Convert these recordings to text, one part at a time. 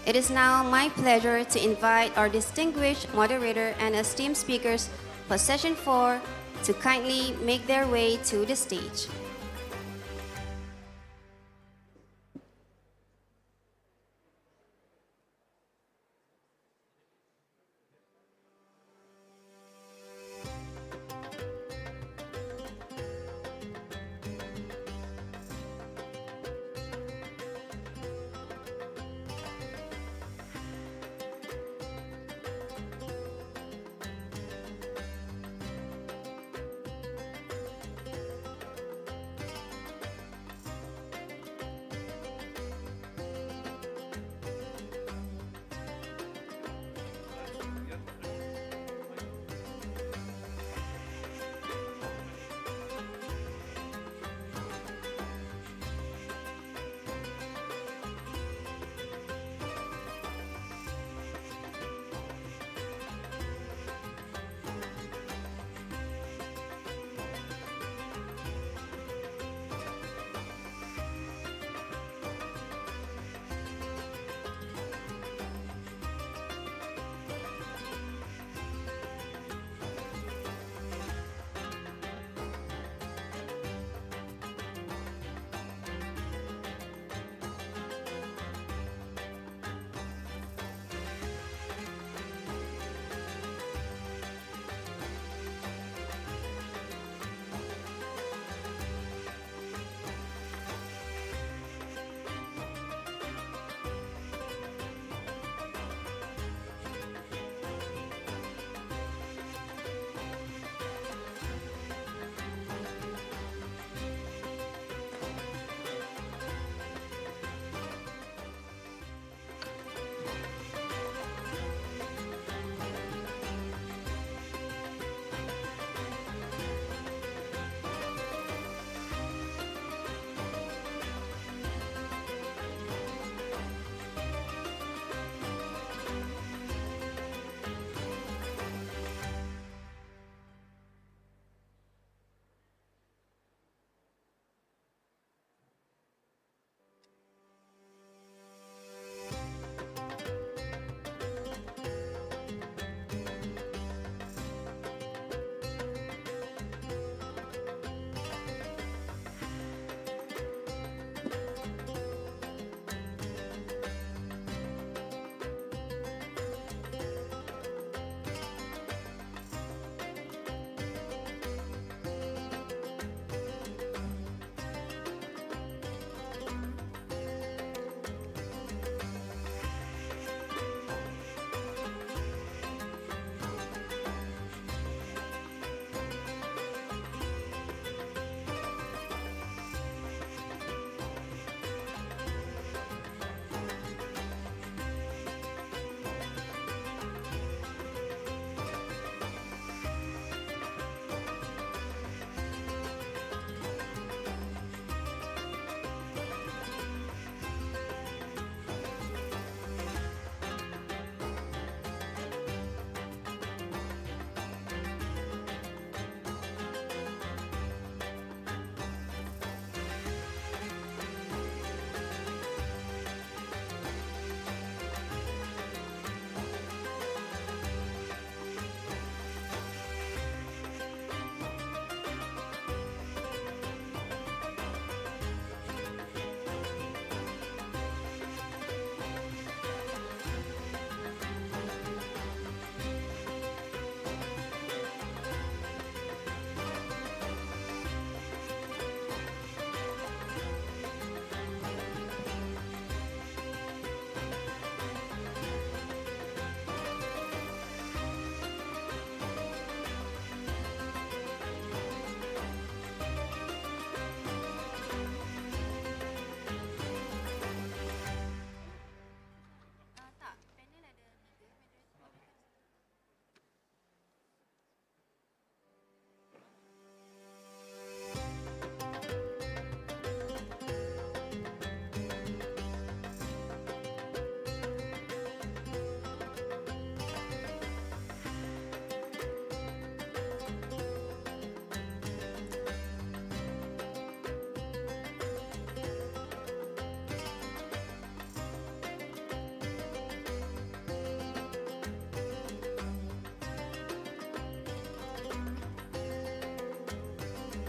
It is now my pleasure to invite our distinguished moderator and esteemed speakers for session 4 to kindly make their way to the stage.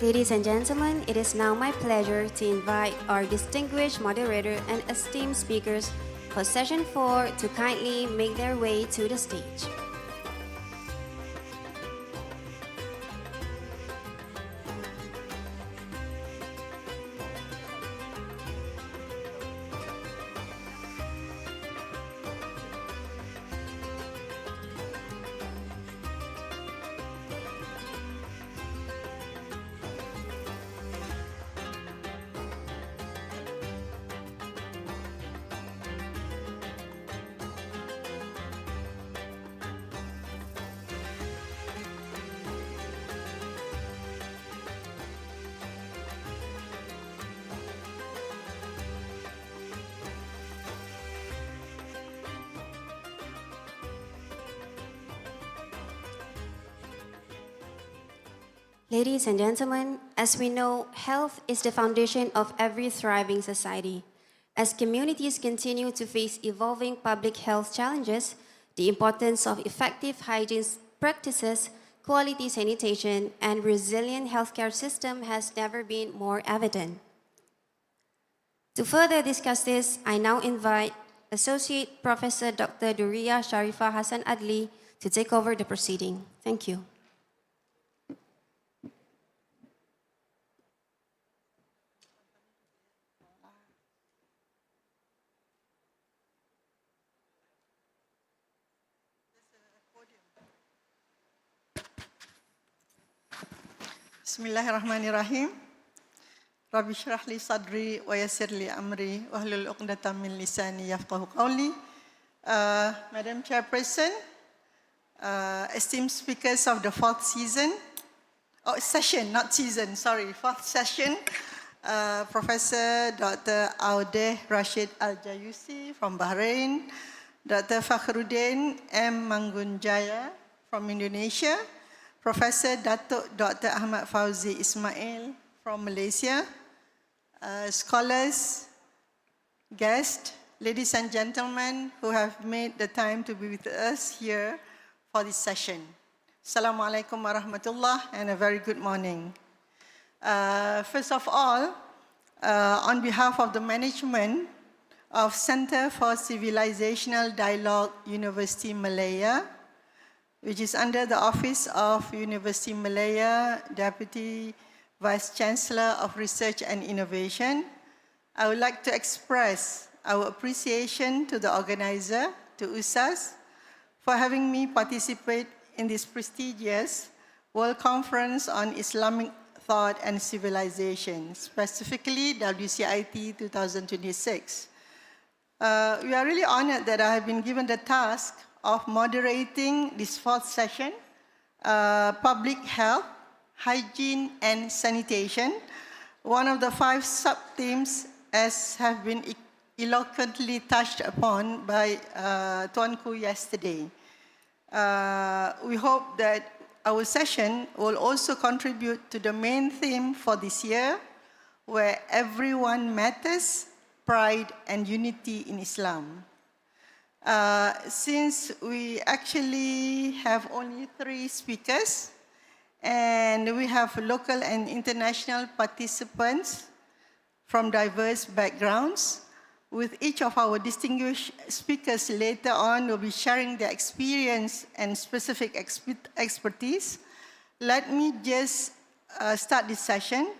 Ladies and gentlemen, it is now my pleasure to invite our distinguished moderator and esteemed speakers for session 4 to kindly make their way to the stage. Ladies and gentlemen, as we know, health is the foundation of every thriving society. As communities continue to face evolving public health challenges, the importance of effective hygiene practices, quality sanitation, and resilient healthcare system has never been more evident. To further discuss this, I now invite Associate Professor Dr. DURRIYYAH SHARIFAH HASAN ADLI to take over the proceeding. Thank you. Bismillahirrahmanirrahim. Rabbi shrah li sadri wa yassir li amri wa hlul 'uqdatam min lisani yafqahu qawli. Madam Chairperson, esteemed speakers of the fourth session, fourth session, Professor Dr. ODEH RASHID AL-JAYYOUSI from Bahrain, Dr. FACHRUDDIN MANGUNJAYA from Indonesia, Professor DATUK Dr. FAUZI ISMAIL from Malaysia, scholars, guests, ladies and gentlemen who have made the time to be with us here for this session. Assalamualaikum warahmatullah and a very good morning. First of all, on behalf of the management of Center for Civilisational Dialogue, Universiti Malaya, which is under the Office of Universiti Malaya, Deputy Vice-Chancellor of Research and Innovation, I would like to express our appreciation to the organizer, to USAS, for having me participate in this prestigious World Conference on Islamic Thought and Civilization, specifically WCIT 2026. We are really honored that I have been given the task of moderating this fourth session, Public Health, Hygiene and Sanitation, one of the 5 sub-themes as have been eloquently touched upon by Tuanku yesterday. We hope that our session will also contribute to the main theme for this year, where everyone matters, pride and unity in Islam. Since we actually have only 3 speakers, and we have local and international participants from diverse backgrounds, with each of our distinguished speakers later on will be sharing their experience and specific expertise, let me just start this session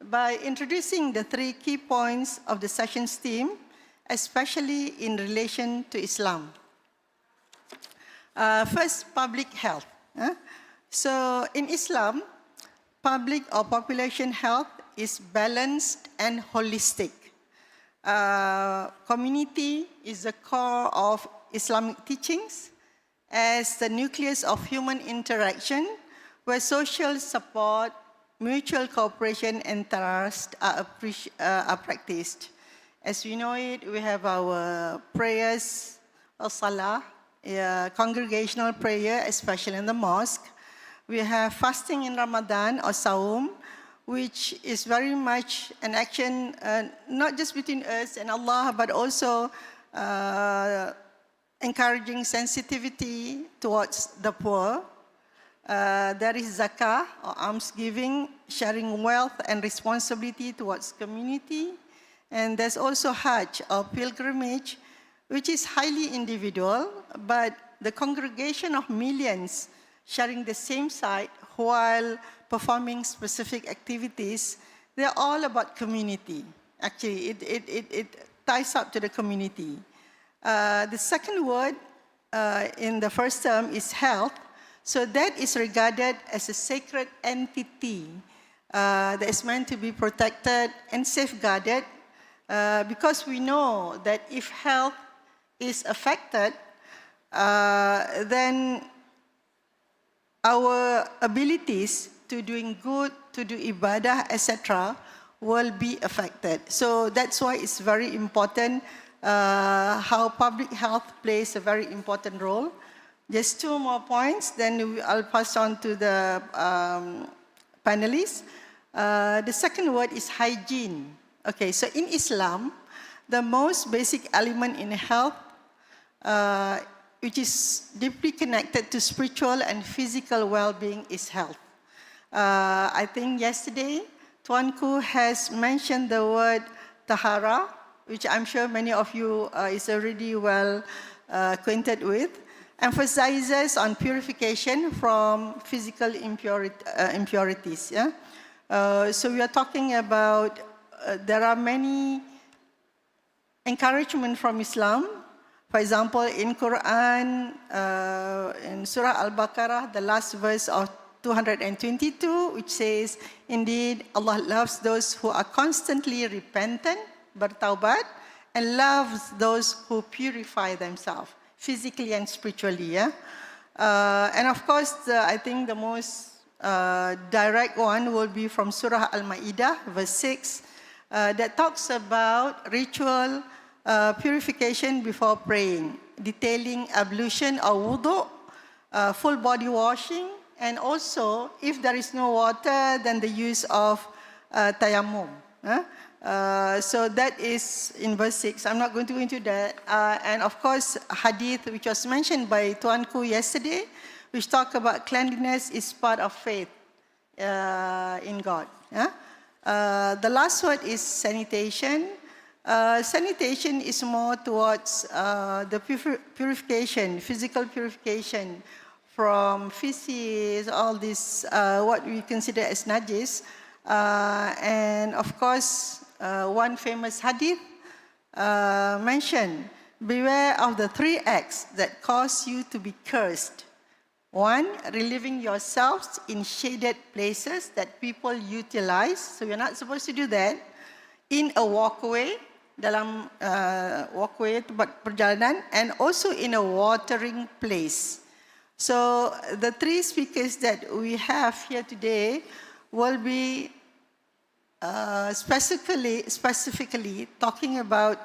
by introducing the 3 key points of the session's theme, especially in relation to Islam. First, public health. So in Islam, public or population health is balanced and holistic. Community is the core of Islamic teachings as the nucleus of human interaction, where social support, mutual cooperation and trust are practiced. As we know it, we have our prayers, salah, congregational prayer, especially in the mosque. We have fasting in Ramadan or Saum, which is very much an action not just between us and Allah, but also encouraging sensitivity towards the poor. There is zakah or alms giving, sharing wealth and responsibility towards community. And there's also Hajj, or pilgrimage, which is highly individual, but the congregation of millions sharing the same site while performing specific activities, they're all about community. Actually, it ties up to the community. The second word in the first term is health. So that is regarded as a sacred entity that is meant to be protected and safeguarded because we know that if health is affected, then our abilities to doing good, to do ibadah, etc., will be affected. So that's why it's very important how public health plays a very important role. Just two more points, then I'll pass on to the panelists. The second word is hygiene. Okay, so in Islam, the most basic element in health, which is deeply connected to spiritual and physical well-being, is health. I think yesterday, Tuanku has mentioned the word tahara, which I'm sure many of you is already well acquainted with, emphasizes on purification from physical impurities. Yeah? So we are talking about, there are many encouragement from Islam. For example, in Quran, in Surah Al-Baqarah, the last verse of 222, which says, indeed, Allah loves those who are constantly repentant, bertaubat, and loves those who purify themselves, physically and spiritually. Yeah? And of course, I think the most direct one will be from Surah Al-Ma'idah, verse 6, that talks about ritual purification before praying, detailing ablution or wudu, full body washing, and also, if there is no water, then the use of tayammum. So that is in verse 6. I'm not going to go into that. And of course, hadith, which was mentioned by Tuanku yesterday, which talk about cleanliness is part of faith in God. The last word is sanitation. Sanitation is more towards the purification, physical purification from feces, all this, what we consider as najis. And of course, one famous hadith mentioned, beware of the 3 acts that cause you to be cursed. 1, relieving yourselves in shaded places that people utilize. So you're not supposed to do that. In a walkway, dalam walkway tempat perjalanan, and also in a watering place. So the 3 speakers that we have here today will be specifically talking about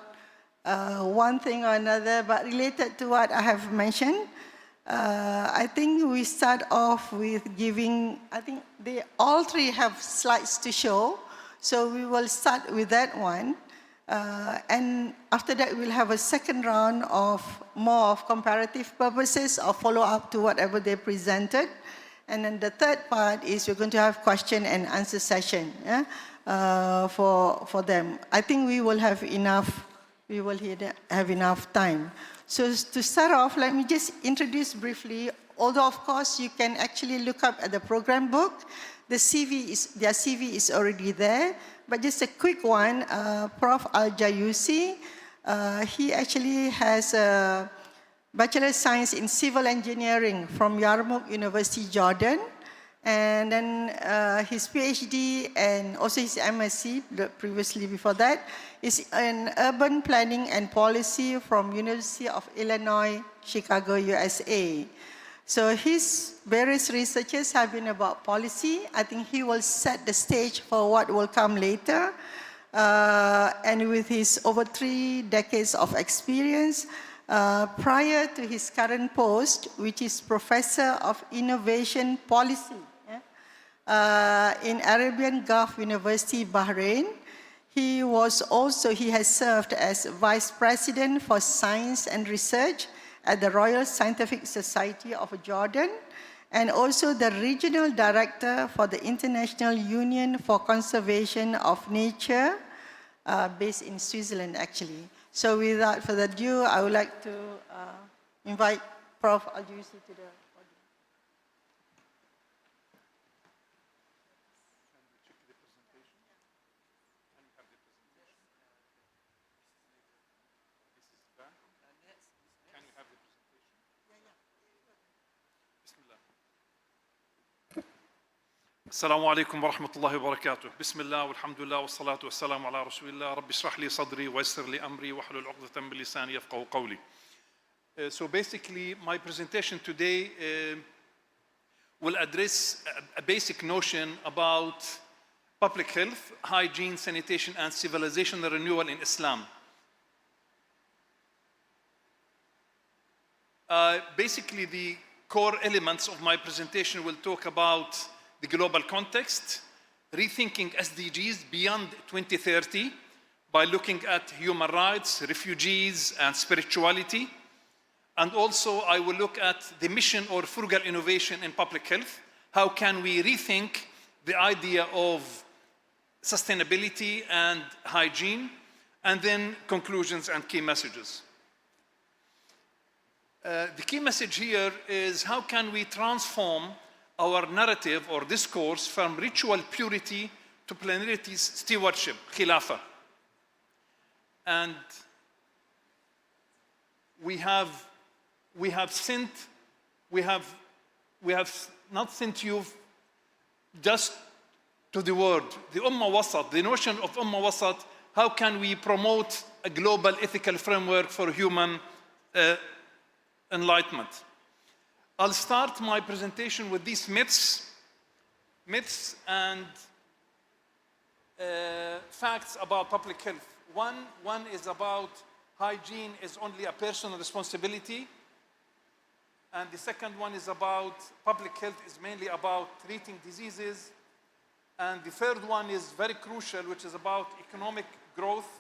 one thing or another, but related to what I have mentioned. I think we start off with giving, I think they all 3 have slides to show, so we will start with that one. And after that, we'll have a second round of more of comparative purposes or follow-up to whatever they presented. And then the third part is we're going to have question and answer session for them. I think we will have enough time. So to start off, let me just introduce briefly, although of course you can actually look up at the program book. Their CV is already there, but just a quick one, Prof. AL-JAYYOUSI, he actually has a Bachelor of Science in Civil Engineering from Yarmouk University, Jordan, and then his PhD and also his MSc, previously before that, is in Urban Planning and Policy from University of Illinois, Chicago, USA. So his various researches have been about policy. I think he will set the stage for what will come later. And with his over 3 decades of experience, prior to his current post, which is Professor of Innovation Policy in Arabian Gulf University, Bahrain, he has served as Vice President for Science and Research at the Royal Scientific Society of Jordan, and also the Regional Director for the International Union for Conservation of Nature, based in Switzerland, actually. So without further ado, I would like to invite Prof. AL-JAYYOUSI to the podium. السلام عليكم ورحمة الله وبركاته. بسم الله والحمد لله والصلاة والسلام على رسول الله. رب اشرح لي صدري ويسر لي أمري واحلل عقدة من لساني يفقهوا قولي. So basically, my presentation today will address a basic notion about public health, hygiene, sanitation, and civilizational renewal in Islam. Basically, the core elements of my presentation will talk about the global context, rethinking SDGs beyond 2030 by looking at human rights, refugees, and spirituality. And also, I will look at the mission or frugal innovation in public health. How can we rethink the idea of sustainability and hygiene? And then conclusions and key messages. The key message here is how can we transform our narrative or discourse from ritual purity to plenarity stewardship, khilafah. And we have not sent you just to the world. The Ummah Wasat, the notion of Ummah Wasat, how can we promote a global ethical framework for human enlightenment? I'll start my presentation with these myths and facts about public health. One is about hygiene is only a personal responsibility. And the second one is about public health is mainly about treating diseases. And the third one is very crucial, which is about economic growth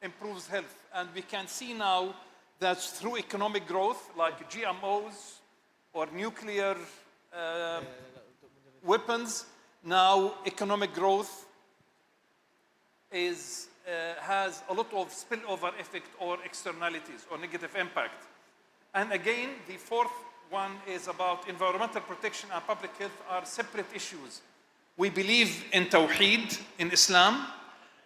improves health. And we can see now that through economic growth, like GMOs, or nuclear weapons, now economic growth has a lot of spillover effect or externalities or negative impact. And again, the fourth one is about environmental protection and public health are separate issues. We believe in Tawheed in Islam.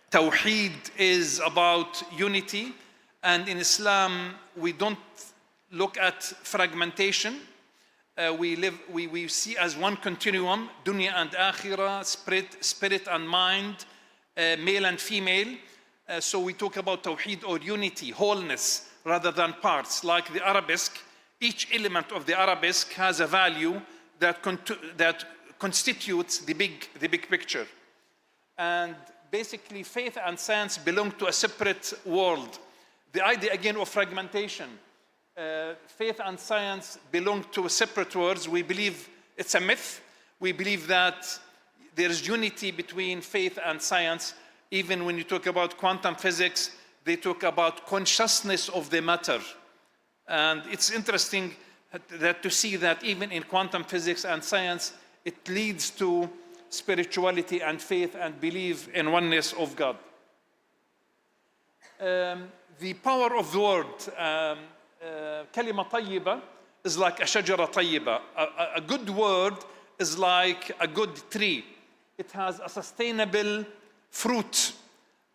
Tawheed is about unity, and in Islam, we don't look at fragmentation. We see as one continuum, dunya and akhirah, spirit and mind, male and female. So we talk about tawheed or unity, wholeness, rather than parts. Like the arabesque, each element of the arabesque has a value that constitutes the big picture. And basically, faith and science belong to a separate world. The idea again of fragmentation. Faith and science belong to separate worlds. We believe it's a myth. We believe that there is unity between faith and science. Even when you talk about quantum physics, they talk about consciousness of the matter. And it's interesting to see that even in quantum physics and science, it leads to spirituality and faith and belief in oneness of God. The power of the word. كلمة طيبة is like a شجرة طيبة. A good word is like a good tree. It has a sustainable fruit.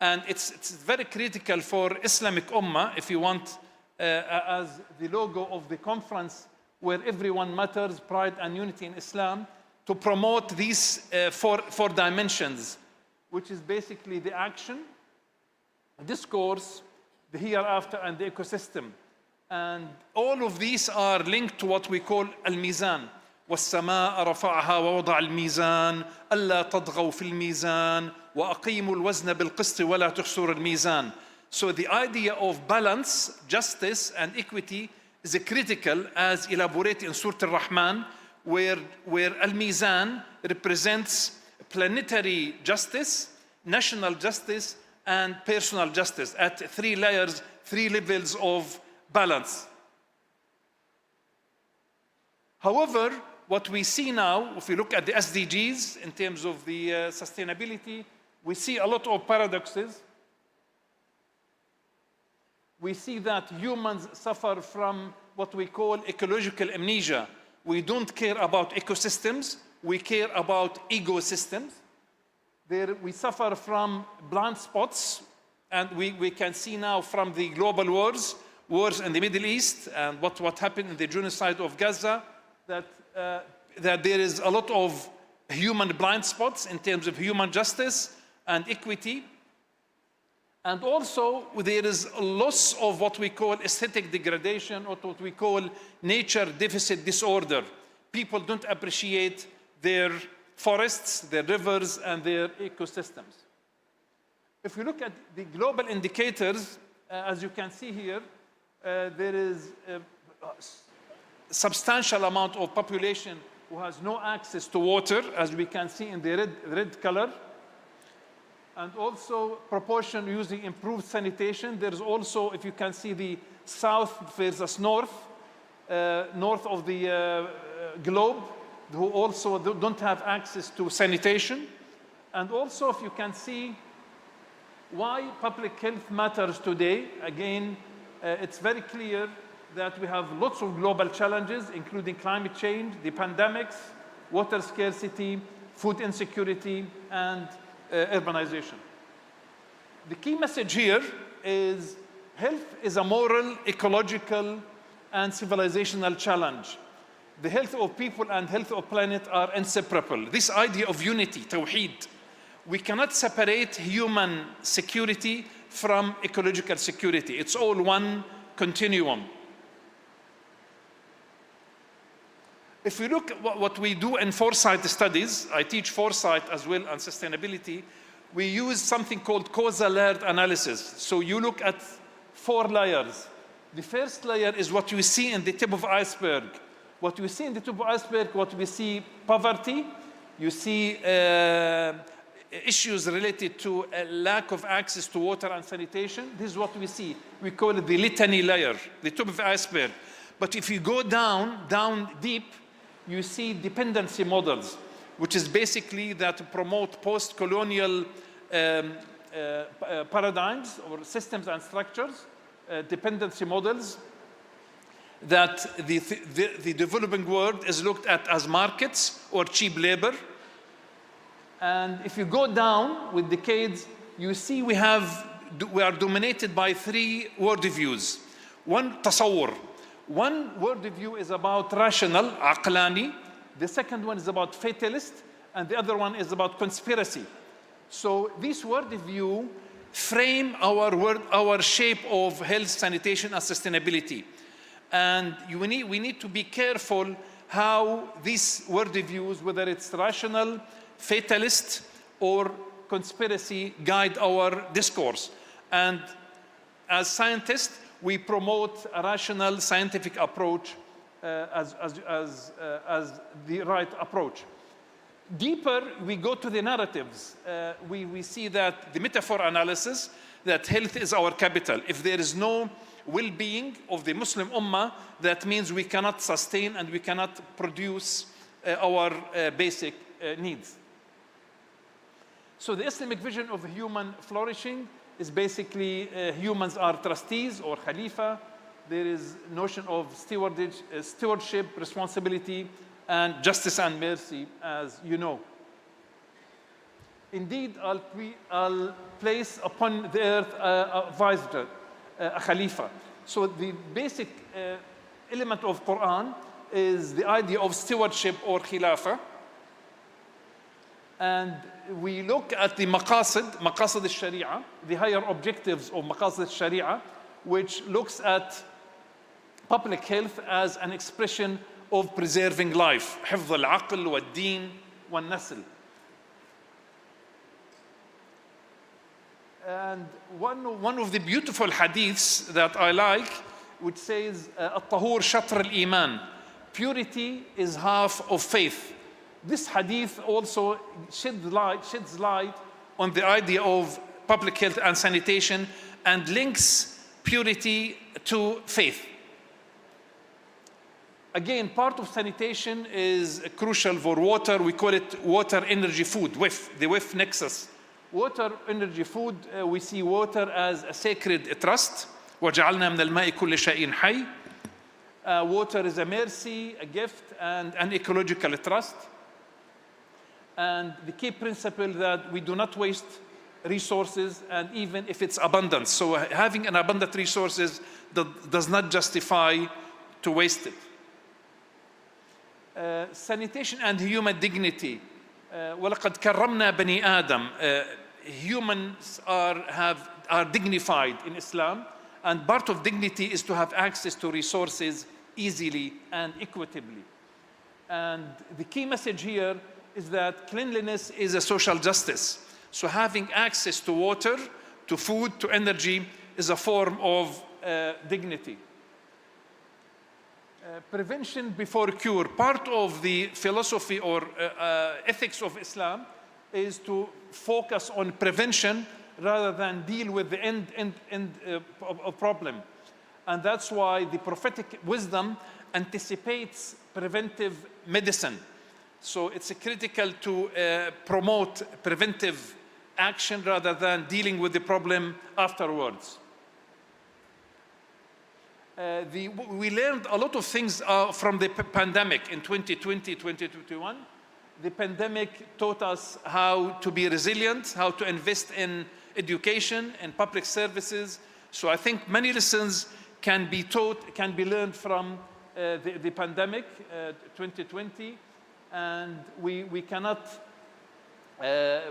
And it's very critical for Islamic Ummah, if you want, as the logo of the conference, where everyone matters, pride and unity in Islam, to promote these four dimensions, which is basically the action, discourse, the hereafter, and the ecosystem. And all of these are linked to what we call al-mizan. والسماء رفعها ووضع الميزان ألا تطغوا في الميزان وأقيموا الوزن بالقسط ولا تخسروا الميزان. So the idea of balance, justice, and equity is critical, as elaborated in Surah Al-Rahman, where al-mizan represents planetary justice, national justice, and personal justice at 3 layers, 3 levels of balance. However, what we see now, if we look at the SDGs in terms of the sustainability, we see a lot of paradoxes. We see that humans suffer from what we call ecological amnesia. We don't care about ecosystems, we care about ecosystems. We suffer from blind spots, and we can see now from the global wars in the Middle East and what happened in the genocide of Gaza, that there is a lot of human blind spots in terms of human justice and equity. And also there is a loss of what we call aesthetic degradation, or what we call nature deficit disorder. People don't appreciate their forests, their rivers, and their ecosystems. If we look at the global indicators, as you can see here, there is a substantial amount of population who has no access to water, as we can see in the red color. And also proportion using improved sanitation. There's also, if you can see, the south versus north of the globe, who also don't have access to sanitation. And also, if you can see why public health matters today, again, it's very clear that we have lots of global challenges, including climate change, the pandemics, water scarcity, food insecurity, and urbanization. The key message here is health is a moral, ecological, and civilizational challenge. The health of people and health of planet are inseparable. This idea of unity, tawheed, we cannot separate human security from ecological security. It's all one continuum. If we look at what we do in foresight studies, I teach foresight as well and sustainability, we use something called causal layered analysis. So you look at 4 layers. The first layer is what you see in the tip of the iceberg. What you see in the tip of the iceberg, what we see poverty, you see issues related to a lack of access to water and sanitation. This is what we see. We call it the litany layer, the tip of the iceberg. But if you go down deep, you see dependency models, which is basically that promote post-colonial paradigms or systems and structures, dependency models, that the developing world is looked at as markets or cheap labor. And if you go down with decades, you see we are dominated by 3 worldviews. One, tasawwur. One worldview is about rational, aqlani. The second one is about fatalist, and the other one is about conspiracy. So this worldview frame our shape of health, sanitation, and sustainability. And we need to be careful how these worldviews, whether it's rational, fatalist, or conspiracy, guide our discourse. And as scientists, we promote a rational, scientific approach as the right approach. Deeper, we go to the narratives. We see that the metaphor analysis, that health is our capital. If there is no well-being of the Muslim Ummah, that means we cannot sustain and we cannot produce our basic needs. So the Islamic vision of human flourishing is basically humans are trustees or khalifa. There is notion of stewardship, responsibility, and justice and mercy, as you know. Indeed, I'll place upon the earth a viceroy, a khalifa. So the basic element of Quran is the idea of stewardship or khilafah. And we look at the maqasid al-sharia, the higher objectives of maqasid al-sharia, which looks at public health as an expression of preserving life. حفظ العقل والدين والنسل. And one of the beautiful hadiths that I like, which says, الطهور شطر الإيمان. Purity is half of faith. This hadith also sheds light on the idea of public health and sanitation and links purity to faith. Again, part of sanitation is crucial for water. We call it water, energy, food, WIF, the WIF nexus. Water, energy, food, we see water as a sacred trust. وَجَعَلْنَا مِنَ الْمَاءِ كُلِّ شَيْءٍ حَيٍّ. Water is a mercy, a gift, and an ecological trust. And the key principle that we do not waste resources, and even if it's abundant. So having an abundant resources does not justify to waste it. Sanitation and human dignity. وَلَقَدْ كَرَّمْنَا بَنِي آدَمَ. Humans are dignified in Islam, and part of dignity is to have access to resources easily and equitably. And the key message here is that cleanliness is a social justice. So having access to water, to food, to energy is a form of dignity. Prevention before cure. Part of the philosophy or ethics of Islam is to focus on prevention rather than deal with the end of problem. And that's why the prophetic wisdom anticipates preventive medicine. So it's critical to promote preventive action rather than dealing with the problem afterwards. We learned a lot of things from the pandemic in 2020, 2021. The pandemic taught us how to be resilient, how to invest in education and public services. So I think many lessons can be taught, can be learned from the pandemic, 2020. And we cannot,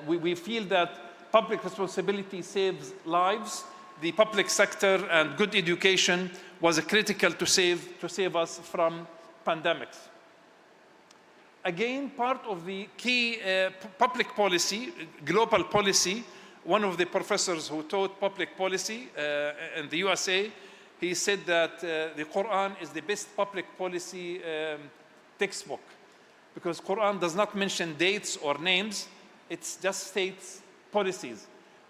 we feel that public responsibility saves lives. The public sector and good education was critical to save us from pandemics. Again, part of the key public policy, global policy, one of the professors who taught public policy in the USA, he said that the Quran is the best public policy textbook, because Quran does not mention dates or names, it just states policies.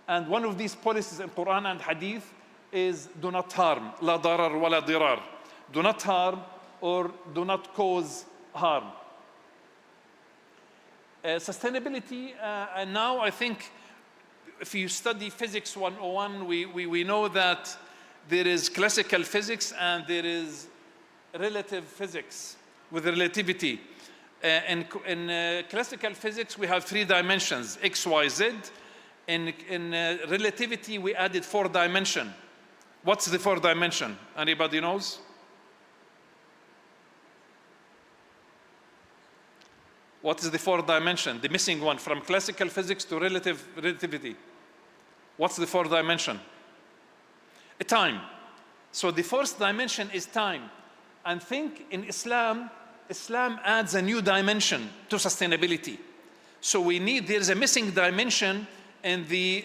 And one of these policies in Quran and Hadith is do not harm, la darar wa la dirar. Do not harm or do not cause harm. Sustainability, and now I think if you study Physics 101, we know that there is classical physics and there is relative physics with relativity. In classical physics, we have 3 dimensions, X, Y, Z. In relativity, we added 4 dimensions. What's the 4th dimension? Anybody knows? What is the 4th dimension? The missing one from classical physics to relativity. What's the 4th dimension? Time. So the 4th dimension is time. And think in Islam, Islam adds a new dimension to sustainability. So there's a missing dimension in the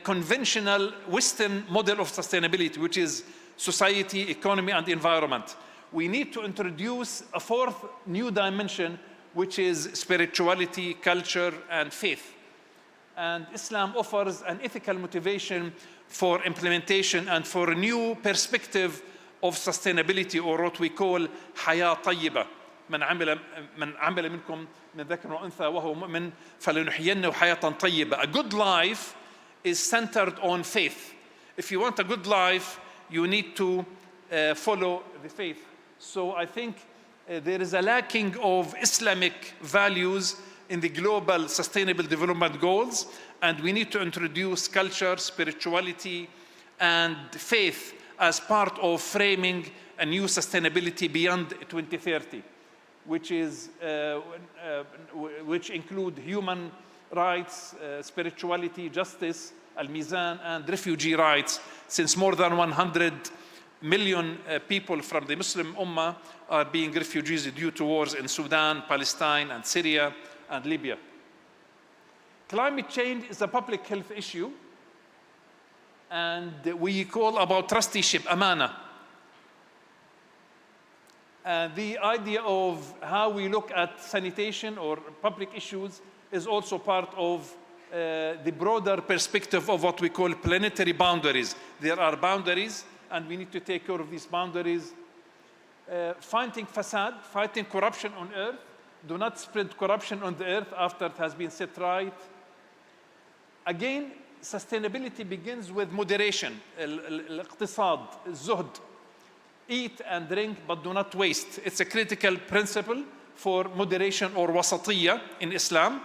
conventional Western model of sustainability, which is society, economy, and environment. We need to introduce a 4th new dimension, which is spirituality, culture, and faith. And Islam offers an ethical motivation for implementation and for a new perspective of sustainability, or what we call حياة طيبة. من عمل منكم من ذكر وأنثى وهو مؤمن فلنحيينه حياة طيبة. A good life is centered on faith. If you want a good life, you need to follow the faith. So I think there is a lacking of Islamic values in the global sustainable development goals, and we need to introduce culture, spirituality, and faith as part of framing a new sustainability beyond 2030. Which include human rights, spirituality, justice, al-mizan, and refugee rights, since more than 100 million people from the Muslim Ummah are being refugees due to wars in Sudan, Palestine, and Syria, and Libya. Climate change is a public health issue, and we call about trusteeship, amana. The idea of how we look at sanitation or public issues is also part of the broader perspective of what we call planetary boundaries. There are boundaries, and we need to take care of these boundaries. fighting fasad, fighting corruption on earth. Do not spread corruption on the earth after it has been set right. Again, sustainability begins with moderation. الاقتصاد, الزهد. Eat and drink, but do not waste. It's a critical principle for moderation or wasatiyya in Islam.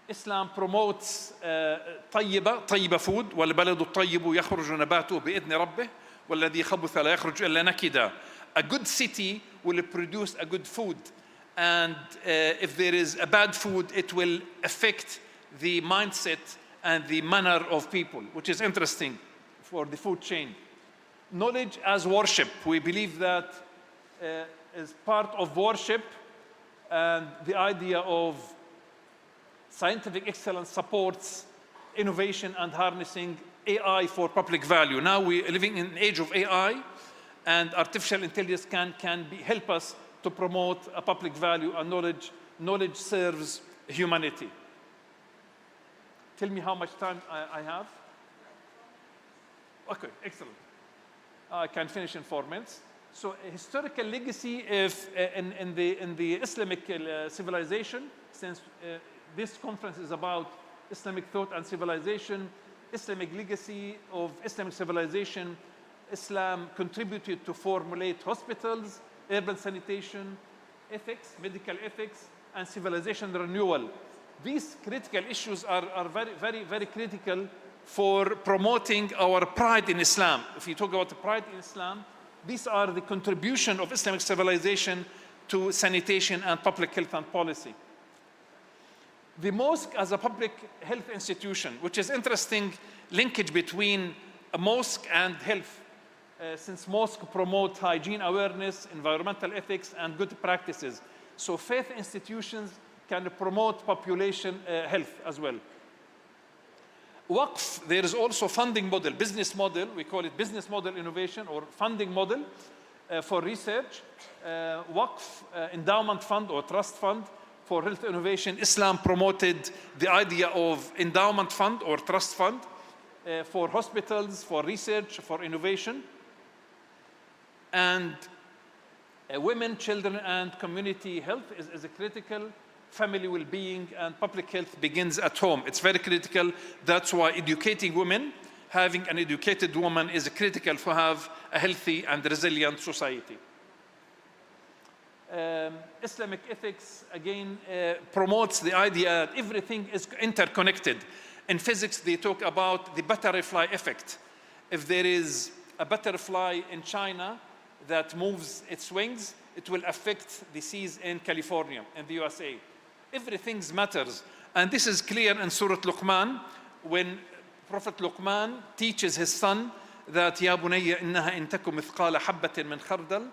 Islam promotes طيبة food. والبلد الطيب يخرج نباته بإذن ربه والذي خبث لا يخرج إلا نكدا. A good city will produce a good food. And if there is a bad food, it will affect the mindset and the manner of people, which is interesting for the food chain. Knowledge as worship. We believe that is part of worship, and the idea of scientific excellence supports innovation and harnessing AI for public value. Now we are living in an age of AI, and artificial intelligence can help us to promote a public value and knowledge. Knowledge serves humanity. Tell me how much time I have. Okay, excellent. I can finish in 4 minutes. So historical legacy in the Islamic civilization, since this conference is about Islamic thought and civilization, Islamic legacy of Islamic civilization, Islam contributed to formulate hospitals, urban sanitation, ethics, medical ethics, and civilization renewal. These critical issues are very critical for promoting our pride in Islam. If you talk about the pride in Islam, these are the contribution of Islamic civilization to sanitation and public health and policy. The mosque as a public health institution, which is interesting linkage between a mosque and health, since mosque promote hygiene awareness, environmental ethics, and good practices. So faith institutions can promote population health as well. Waqf, there is also funding model, business model, we call it business model innovation or funding model for research. Waqf, endowment fund or trust fund for health innovation. Islam promoted the idea of endowment fund or trust fund for hospitals, for research, for innovation. And women, children, and community health is a critical. Family well-being and public health begins at home. It's very critical. That's why educating women, having an educated woman is critical to have a healthy and resilient society. Islamic ethics, again, promotes the idea that everything is interconnected. In physics, they talk about the butterfly effect. If there is a butterfly in China that moves its wings, it will affect the seas in California, in the USA. Everything matters. And this is clear in Surah Luqman, when Prophet Luqman teaches his son that يَا بُنَيَّ إِنَّهَا إِن تَكُ مِثْقَالَ حَبَّةٍ مِنْ خَرْدَلٍ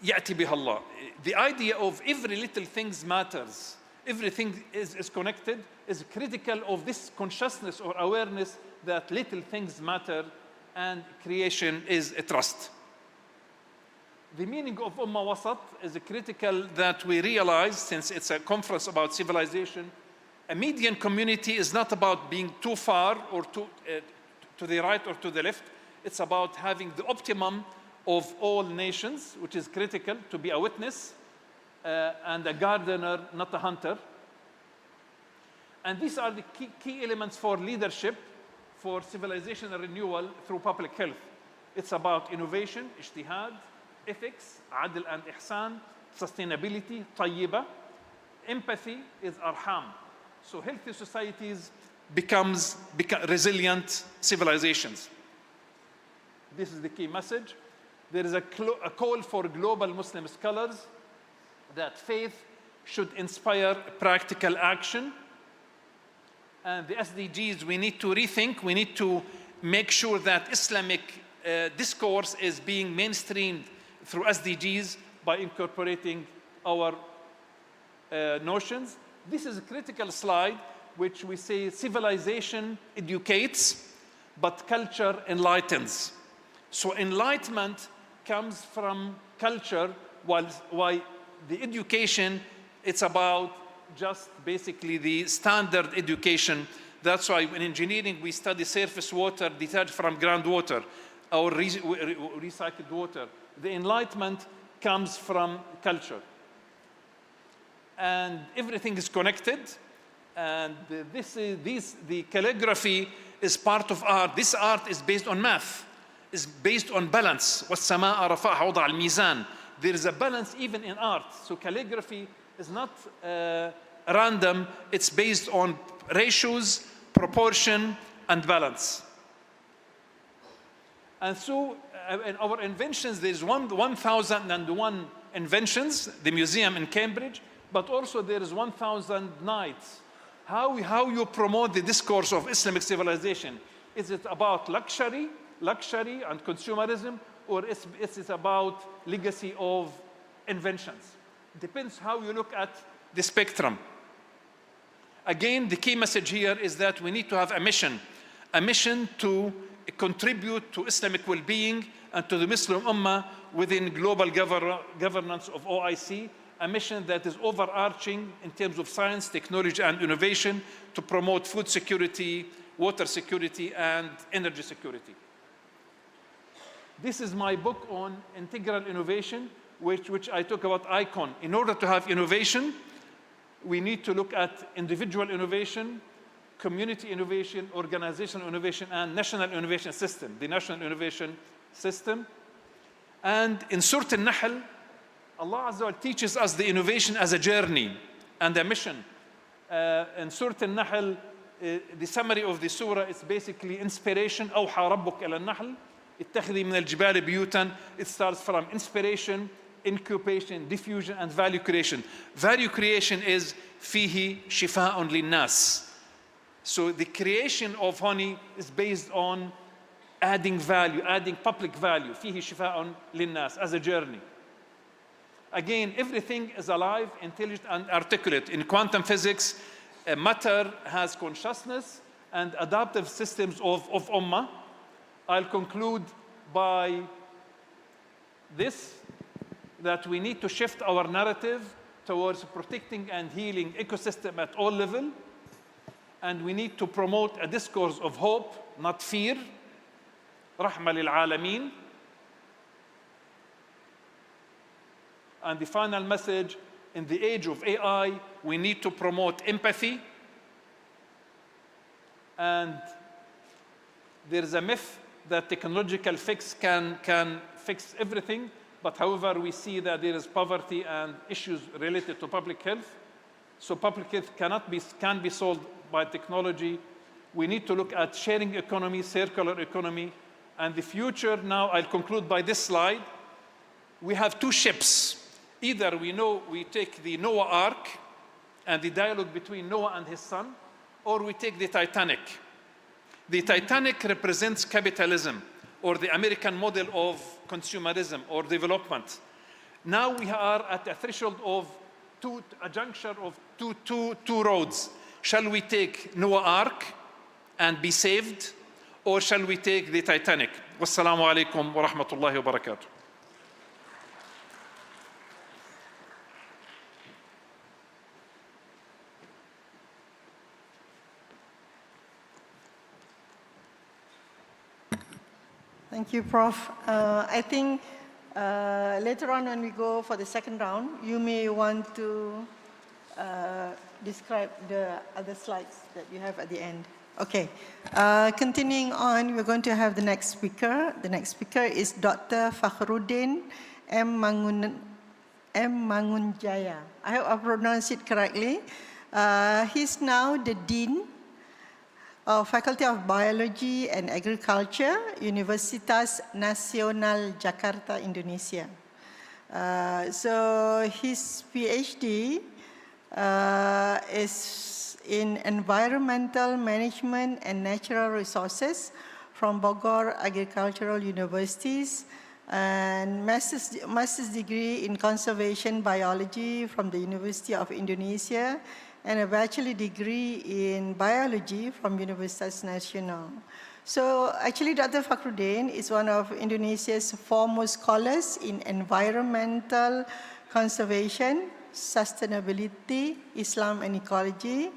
يَأْتِ بِهَا اللَّهُ. The idea of every little thing matters, everything is connected, is critical of this consciousness or awareness that little things matter and creation is a trust. The meaning of Ummah Wasat is critical that we realize, since it's a conference about civilization, a median community is not about being too far or to the right or to the left. It's about having the optimum of all nations, which is critical, to be a witness and a gardener, not a hunter. And these are the key elements for leadership, for civilization and renewal through public health. It's about innovation, ijtihad, ethics, adl and ihsan, sustainability, tayyiba. Empathy is arham. So healthy societies become resilient civilizations. This is the key message. There is a call for global Muslim scholars that faith should inspire practical action. And the SDGs, we need to rethink, we need to make sure that Islamic discourse is being mainstreamed through SDGs by incorporating our notions. This is a critical slide, which we say civilization educates, but culture enlightens. So enlightenment comes from culture, while the education, it's about just basically the standard education. That's why in engineering we study surface water detached from groundwater. or recycled water. The Enlightenment comes from culture. And everything is connected. And the calligraphy is part of art. This art is based on math. It's based on balance. وَالسَّمَاءَ رَفَعَهَا وَضَعَ الْمِيزَانِ. There is a balance even in art. So calligraphy is not random. It's based on ratios, proportion, and balance. And so in our inventions, there's 1,001 inventions, the museum in Cambridge, but also there is 1,000 nights. How you promote the discourse of Islamic civilization? Is it about luxury and consumerism, or is it about legacy of inventions? It depends how you look at the spectrum. Again, the key message here is that we need to have a mission to contribute to Islamic well-being and to the Muslim Ummah within global governance of OIC, a mission that is overarching in terms of science, technology, and innovation to promote food security, water security, and energy security. This is my book on integral innovation, which I talk about ICON. In order to have innovation, we need to look at individual innovation, community innovation, organizational innovation, and national innovation system, the national innovation system. And in Surah Al-Nahl, Allah Azza wa Jalla teaches us the innovation as a journey and a mission. In Surah Al-Nahl, the summary of the surah is basically inspiration. أوحى ربك إلى النحل اتخذي من الجبال بيوتا. It starts from inspiration, incubation, diffusion, and value creation. Value creation is فيه شفاء للناس. So the creation of honey is based on adding value, adding public value. فيه شفاء للناس as a journey. Again, everything is alive, intelligent, and articulate. In quantum physics, matter has consciousness and adaptive systems of Ummah. I'll conclude by this, that we need to shift our narrative towards protecting and healing ecosystem at all levels. And we need to promote a discourse of hope, not fear. رحمة للعالمين. And the final message, in the age of AI, we need to promote empathy. And there is a myth that technological fix can fix everything. But however, we see that there is poverty and issues related to public health. So public health can be solved by technology. We need to look at sharing economy, circular economy, and the future. Now I'll conclude by this slide. We have two ships. Either we take the Noah Ark and the dialogue between Noah and his son, or we take the Titanic. The Titanic represents capitalism, or the American model of consumerism or development. Now we are at a threshold of a juncture of two roads. Shall we take Noah Ark and be saved, or shall we take the Titanic? Wassalamu alaikum wa rahmatullahi wa barakatuh. Thank you, Prof. I think later on when we go for the second round, you may want to describe the other slides that you have at the end. Okay. Continuing on, we're going to have the next speaker. The next speaker is Dr. FACHRUDDIN M. Mangunjaya. I hope I pronounced it correctly. He's now the Dean of Faculty of Biology and Agriculture, Universitas Nasional, Jakarta, Indonesia. So his PhD is in Environmental Management and Natural Resources from Bogor Agricultural Universities, and master's degree in Conservation Biology from the University of Indonesia, and a bachelor degree in biology from Universitas Nasional. So actually, Dr. FACHRUDDIN is one of Indonesia's foremost scholars in environmental conservation, sustainability, Islam, and ecology.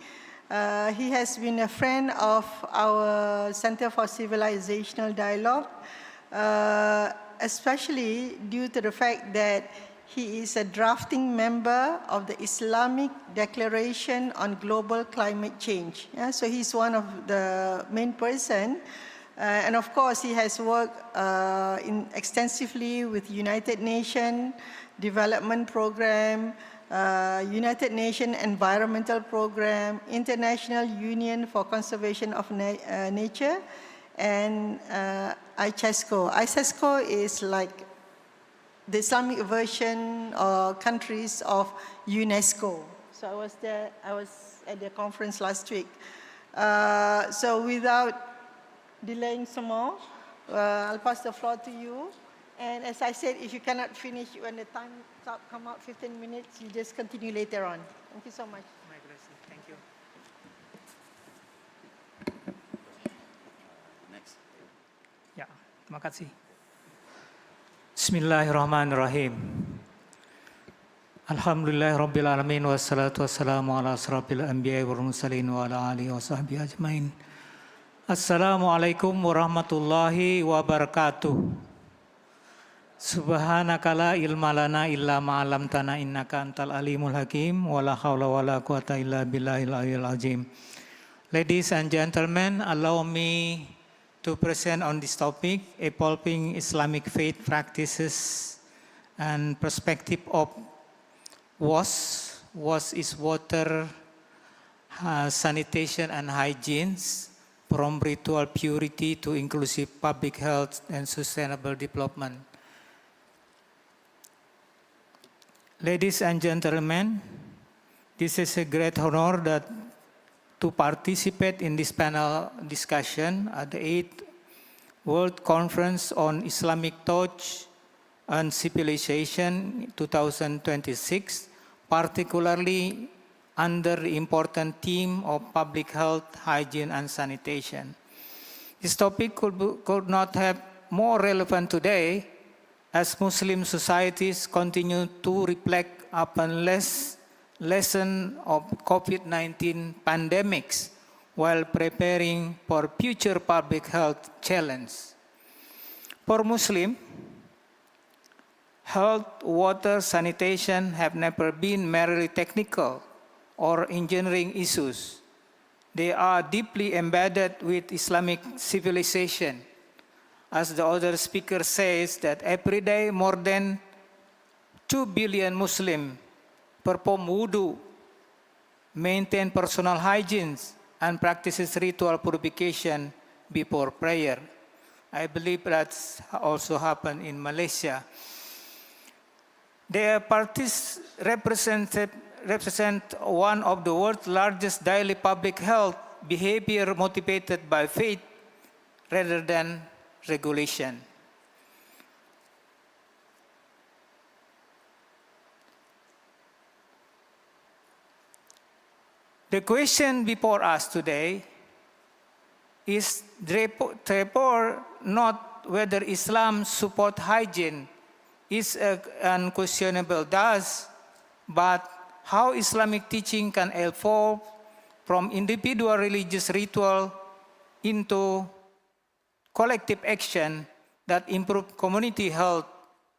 He has been a friend of our Center for Civilisational Dialogue especially due to the fact that he is a drafting member of the Islamic Declaration on Global Climate Change. Yeah, so he's one of the main person. And of course, he has worked extensively with United Nations Development Program, United Nations Environmental Program, International Union for Conservation of Nature, and ICESCO. ICESCO is like the Islamic version or countries of UNESCO. So I was at the conference last week. So without delaying some more, I'll pass the floor to you. And as I said, if you cannot finish when the time come out 15 minutes, you just continue later on. Thank you so much. My blessing. Thank you. Next. Ya, terima kasih. Bismillahirrahmanirrahim. Alhamdulillahirabbil alamin wassalatu wassalamu ala asrofil anbiya'i wal mursalin wa ala alihi wa sahbihi ajmain. Assalamualaikum warahmatullahi wabarakatuh. Subhanaka la ilma lana illa ma 'allamtana innaka antal alimul hakim wa la haula wa la quwata illa billahil aliyyil azim. Ladies and gentlemen, allow me to present on this topic, evolving Islamic faith practices and perspective of WAS. WAS is water, sanitation and hygiene, from ritual purity to inclusive public health and sustainable development. Ladies and gentlemen, this is a great honor to participate in this panel discussion at the 8th World Conference on Islamic Thought and Civilization 2026, particularly under the important theme of public health, hygiene, and sanitation. This topic could not have more relevant today as Muslim societies continue to reflect upon lesson of COVID-19 pandemics while preparing for future public health challenge. For Muslim, health, water, sanitation have never been merely technical or engineering issues. They are deeply embedded with Islamic civilization. As the other speaker says, that every day more than 2 billion Muslims perform wudu, maintain personal hygiene, and practices ritual purification before prayer. I believe that's also happened in Malaysia. Their parties represent one of the world's largest daily public health behavior motivated by faith rather than regulation. The question before us today is therefore not whether Islam support hygiene is unquestionable thus, but how Islamic teaching can evolve from individual religious ritual into collective action that improve community health,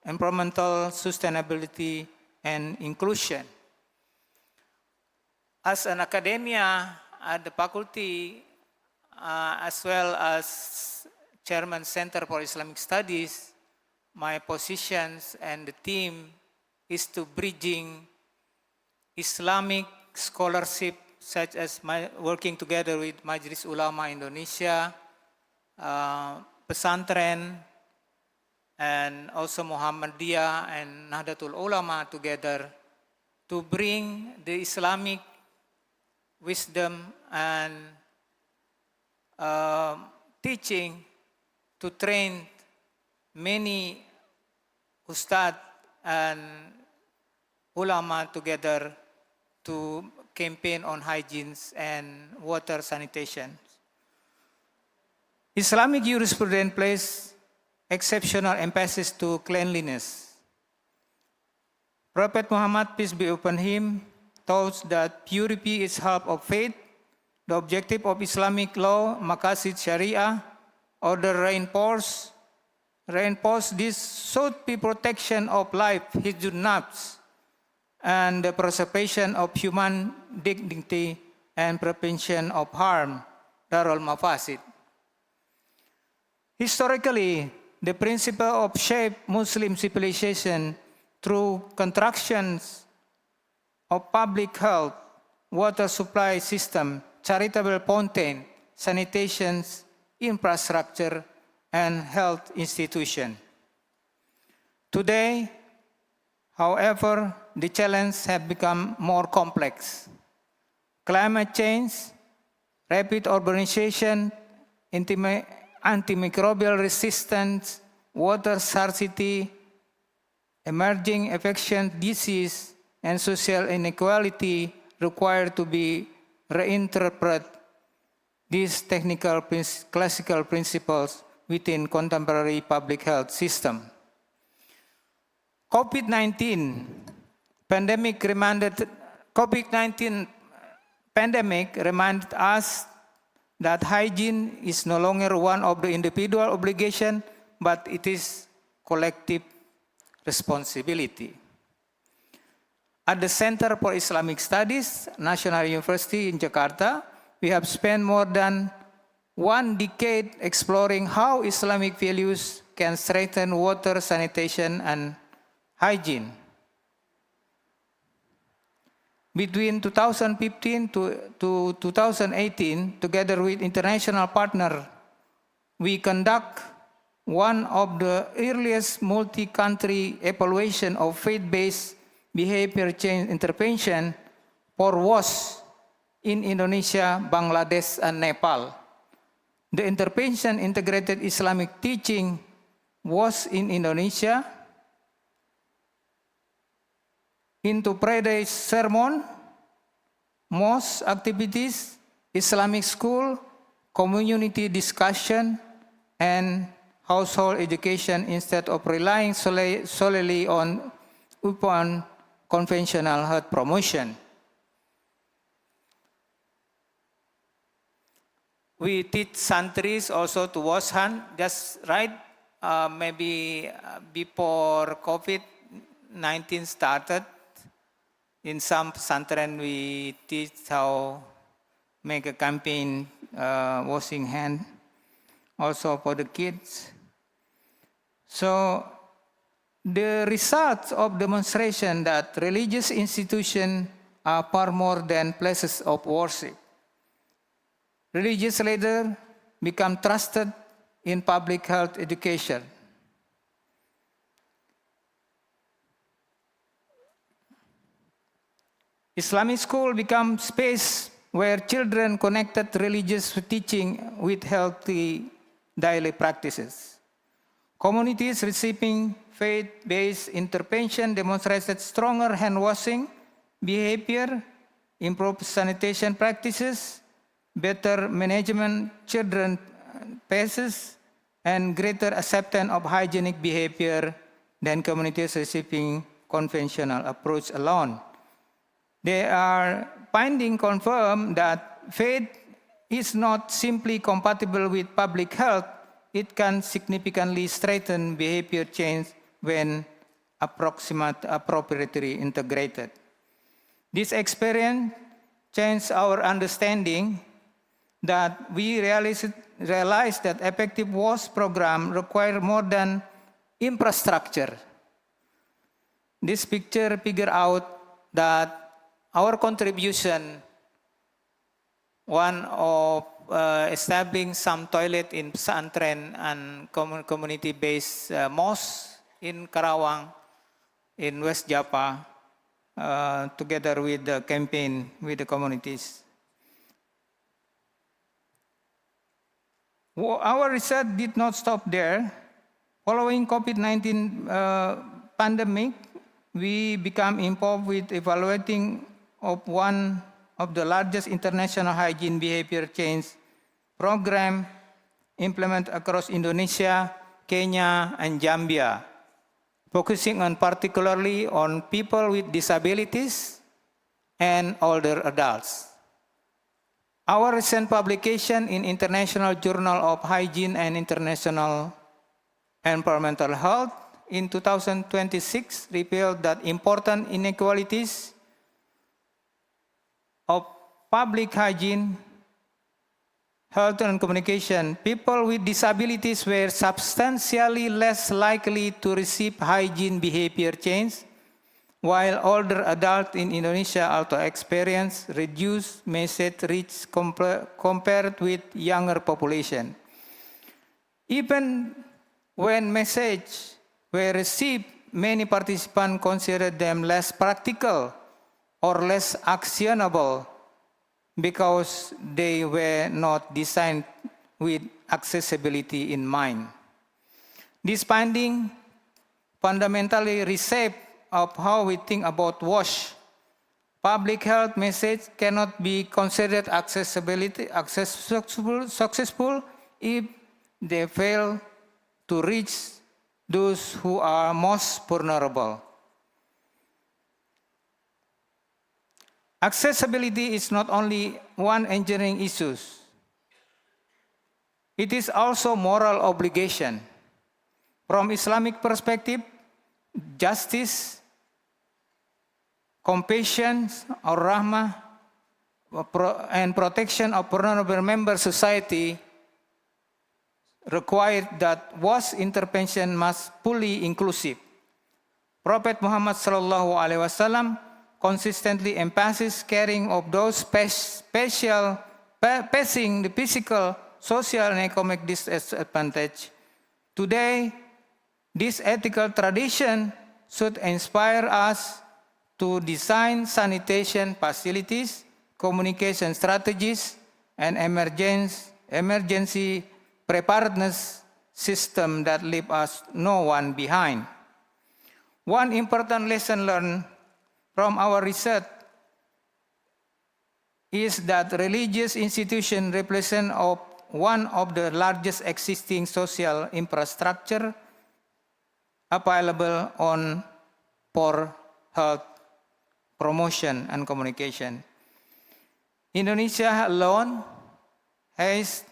environmental sustainability, and inclusion. As an academia at the faculty, as well as Chairman Center for Islamic Studies, my positions and the team is to bridging Islamic scholarship, such as working together with Majlis Ulama Indonesia, Pesantren, and also Muhammadiyah and Nahdlatul Ulama together to bring the Islamic wisdom and teaching to train many ustad and ulama together to campaign on hygiene and water sanitation. Islamic jurisprudence places exceptional emphasis to cleanliness. Prophet Muhammad, peace be upon him, taught that purity is half of faith. The objective of Islamic law, Maqasid Sharia, order reinforce reinforce this should be protection of life, hidden nafs, and the preservation of human dignity and prevention of harm, darul mafasid. Historically, the principle of shape Muslim civilization through constructions of public health, water supply system, charitable fountain, sanitation, infrastructure, and health institution. Today, however, the challenges have become more complex. Climate change, rapid urbanization, antimicrobial resistance, water scarcity, emerging infectious disease, and social inequality require to be reinterpreted these technical classical principles within contemporary public health system. COVID-19 pandemic reminded us that hygiene is no longer one of the individual obligation, but it is collective responsibility. At the Center for Islamic Studies, Nasional University in Jakarta, we have spent more than 1 decade exploring how Islamic values can strengthen water, sanitation, and hygiene. Between 2015 to 2018, together with international partners, we conduct one of the earliest multi-country evaluation of faith-based behavior change intervention for WAS in Indonesia, Bangladesh, and Nepal. The intervention integrated Islamic teaching WAS in Indonesia into Friday sermon, mosque activities, Islamic school, community discussion, and household education instead of relying solely upon conventional health promotion. We teach santris also to wash hand, just right, maybe before COVID-19 started. In some santren, we teach how make a campaign washing hand, also for the kids. So the results of demonstration that religious institutions are far more than places of worship. Religious leaders become trusted in public health education. Islamic school become space where children connected religious teaching with healthy daily practices. Communities receiving faith-based intervention demonstrated stronger hand washing behavior, improved sanitation practices, better management children paces, and greater acceptance of hygienic behavior than communities receiving conventional approach alone. They are finding confirm that faith is not simply compatible with public health, it can significantly strengthen behavior change when appropriately integrated. This experience changed our understanding that we realized that effective WAS program require more than infrastructure. This picture figure out that our contribution, one of establishing some toilet in pesantren and community-based mosque in Karawang, in West Java, together with the campaign with the communities. Our research did not stop there. Following COVID-19 pandemic, we became involved with evaluating of one of the largest international hygiene behavior change program implemented across Indonesia, Kenya, and Zambia, focusing on particularly on people with disabilities and older adults. Our recent publication in International Journal of Hygiene and International Environmental health in 2026 revealed that important inequalities of public hygiene, health and communication. People with disabilities were substantially less likely to receive hygiene behavior change, while older adults in Indonesia also experienced reduced message reach compared with younger population. Even when messages were received, many participants considered them less practical or less actionable because they were not designed with accessibility in mind. This finding fundamentally reshaped of how we think about WASH. Public health message cannot be considered successful if they fail to reach those who are most vulnerable. Accessibility is not only one engineering issue. It is also moral obligation. From Islamic perspective, justice, compassion, or rahmah, and protection of vulnerable member society required that WASH intervention must fully inclusive. Prophet Muhammad sallallahu alaihi wasallam consistently emphasizes caring of those facing the physical, social, and economic disadvantage. Today, this ethical tradition should inspire us to design sanitation facilities, communication strategies, and emergency preparedness system that leave us no one behind. One important lesson learned from our research is that religious institutions represent one of the largest existing social infrastructure available for health promotion and communication. Indonesia alone has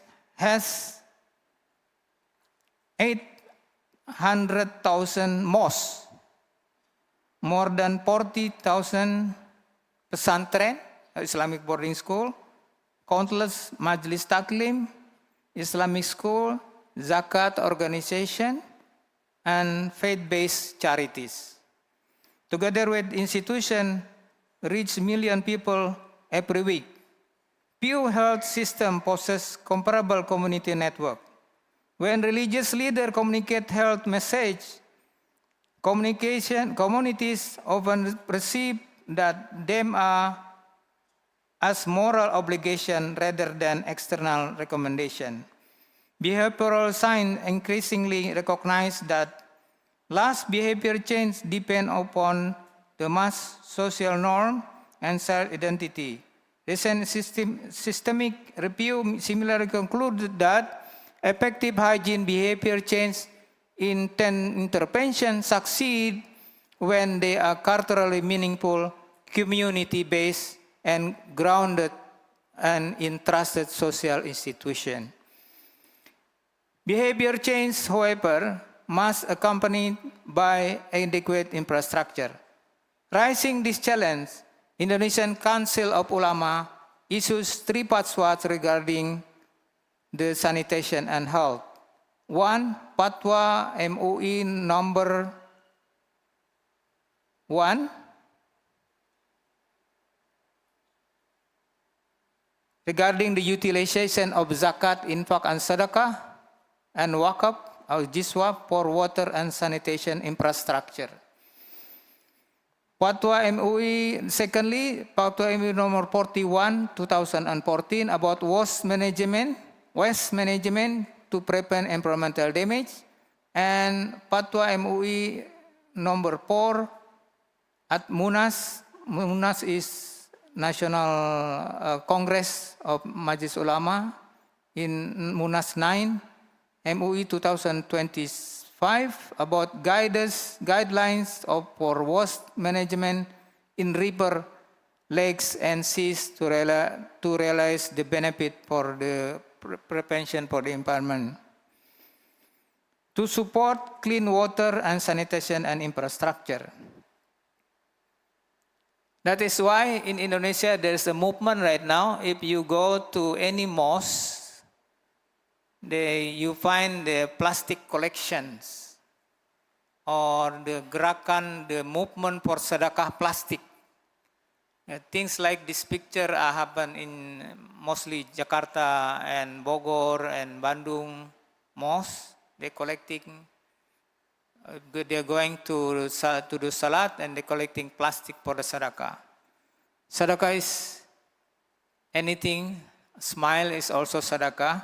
800,000 mosques, more than 40,000 pesantren, Islamic boarding school, countless majlis taklim, Islamic school, zakat organization, and faith-based charities. Together with institutions, reach million people every week. Few health systems possess comparable community network. When religious leaders communicate health message, communities often perceive that them as moral obligation rather than external recommendation. Behavioral science increasingly recognize that last behavior change depend upon the mass social norm and self-identity. Recent systemic review similarly concluded that effective hygiene behavior change interventions succeed when they are culturally meaningful, community-based, and grounded in trusted social institutions. Behavior change, however, must accompanied by adequate infrastructure. Rising this challenge, Indonesian Council of Ulama issues 3 fatwas regarding the sanitation and health. 1. Fatwa MUI number 1 regarding the utilization of zakat, infak, and sadaqah, and wakaf or jiswa for water and sanitation infrastructure. Fatwa MUI, secondly, Fatwa MUI number 41, 2014 about waste management to prevent environmental damage, and Fatwa MUI number 4 at Munas is National Congress of Majlis Ulama in Munas 9, MUI 2025 about guidelines for waste management in river, lakes, and seas to realize the benefit for the prevention for the environment. to support clean water and sanitation and infrastructure. That is why in Indonesia there's a movement right now. If you go to any mosque, you find the plastic collections or the gerakan, the movement for sedekah plastic. Things like this picture happen in mostly Jakarta and Bogor and Bandung mosque. They're collecting, they're going to do salat and they're collecting plastic for the sadaqah. Sadaqah is anything, smile is also sadaqah.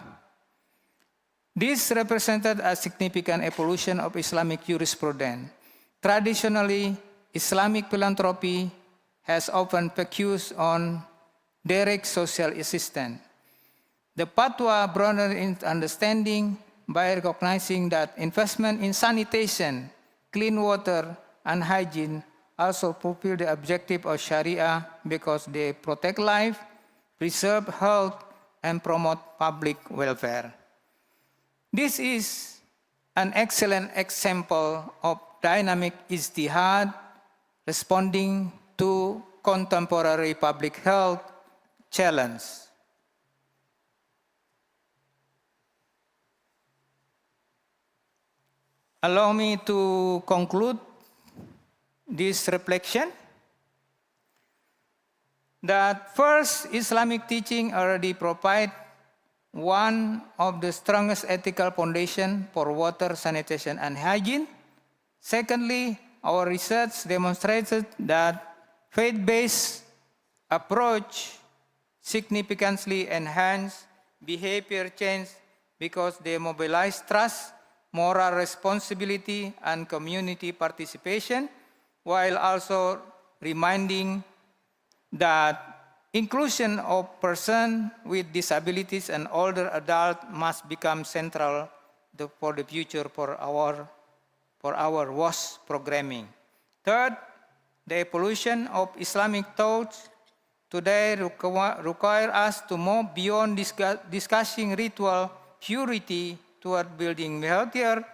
This represented a significant evolution of Islamic jurisprudence. Traditionally, Islamic philanthropy has often focused on direct social assistance. The fatwa broadened in understanding by recognizing that investment in sanitation, clean water, and hygiene also fulfill the objective of Sharia because they protect life, preserve health, and promote public welfare. This is an excellent example of dynamic ijtihad responding to contemporary public health challenge. Allow me to conclude this reflection that first, Islamic teaching already provide one of the strongest ethical foundation for water, sanitation, and hygiene. Secondly, our research demonstrated that faith-based approach significantly enhance behavior change because they mobilize trust, moral responsibility, and community participation, while also reminding that inclusion of persons with disabilities and older adults must become central for the future for our WASH programming. Third, the evolution of Islamic thought today require us to move beyond discussing ritual purity toward building healthier,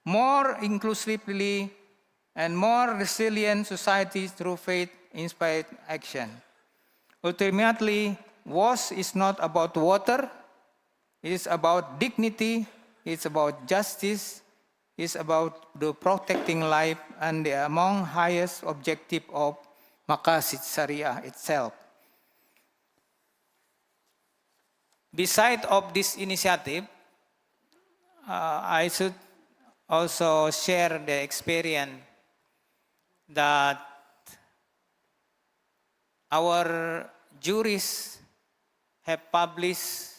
more inclusively, and more resilient societies through faith-inspired action. Ultimately, WASH is not about water, it is about dignity, it's about justice, it's about the protecting life and the among highest objective of Maqasid Sharia itself. Beside of this initiative, I should also share the experience that our jurists have published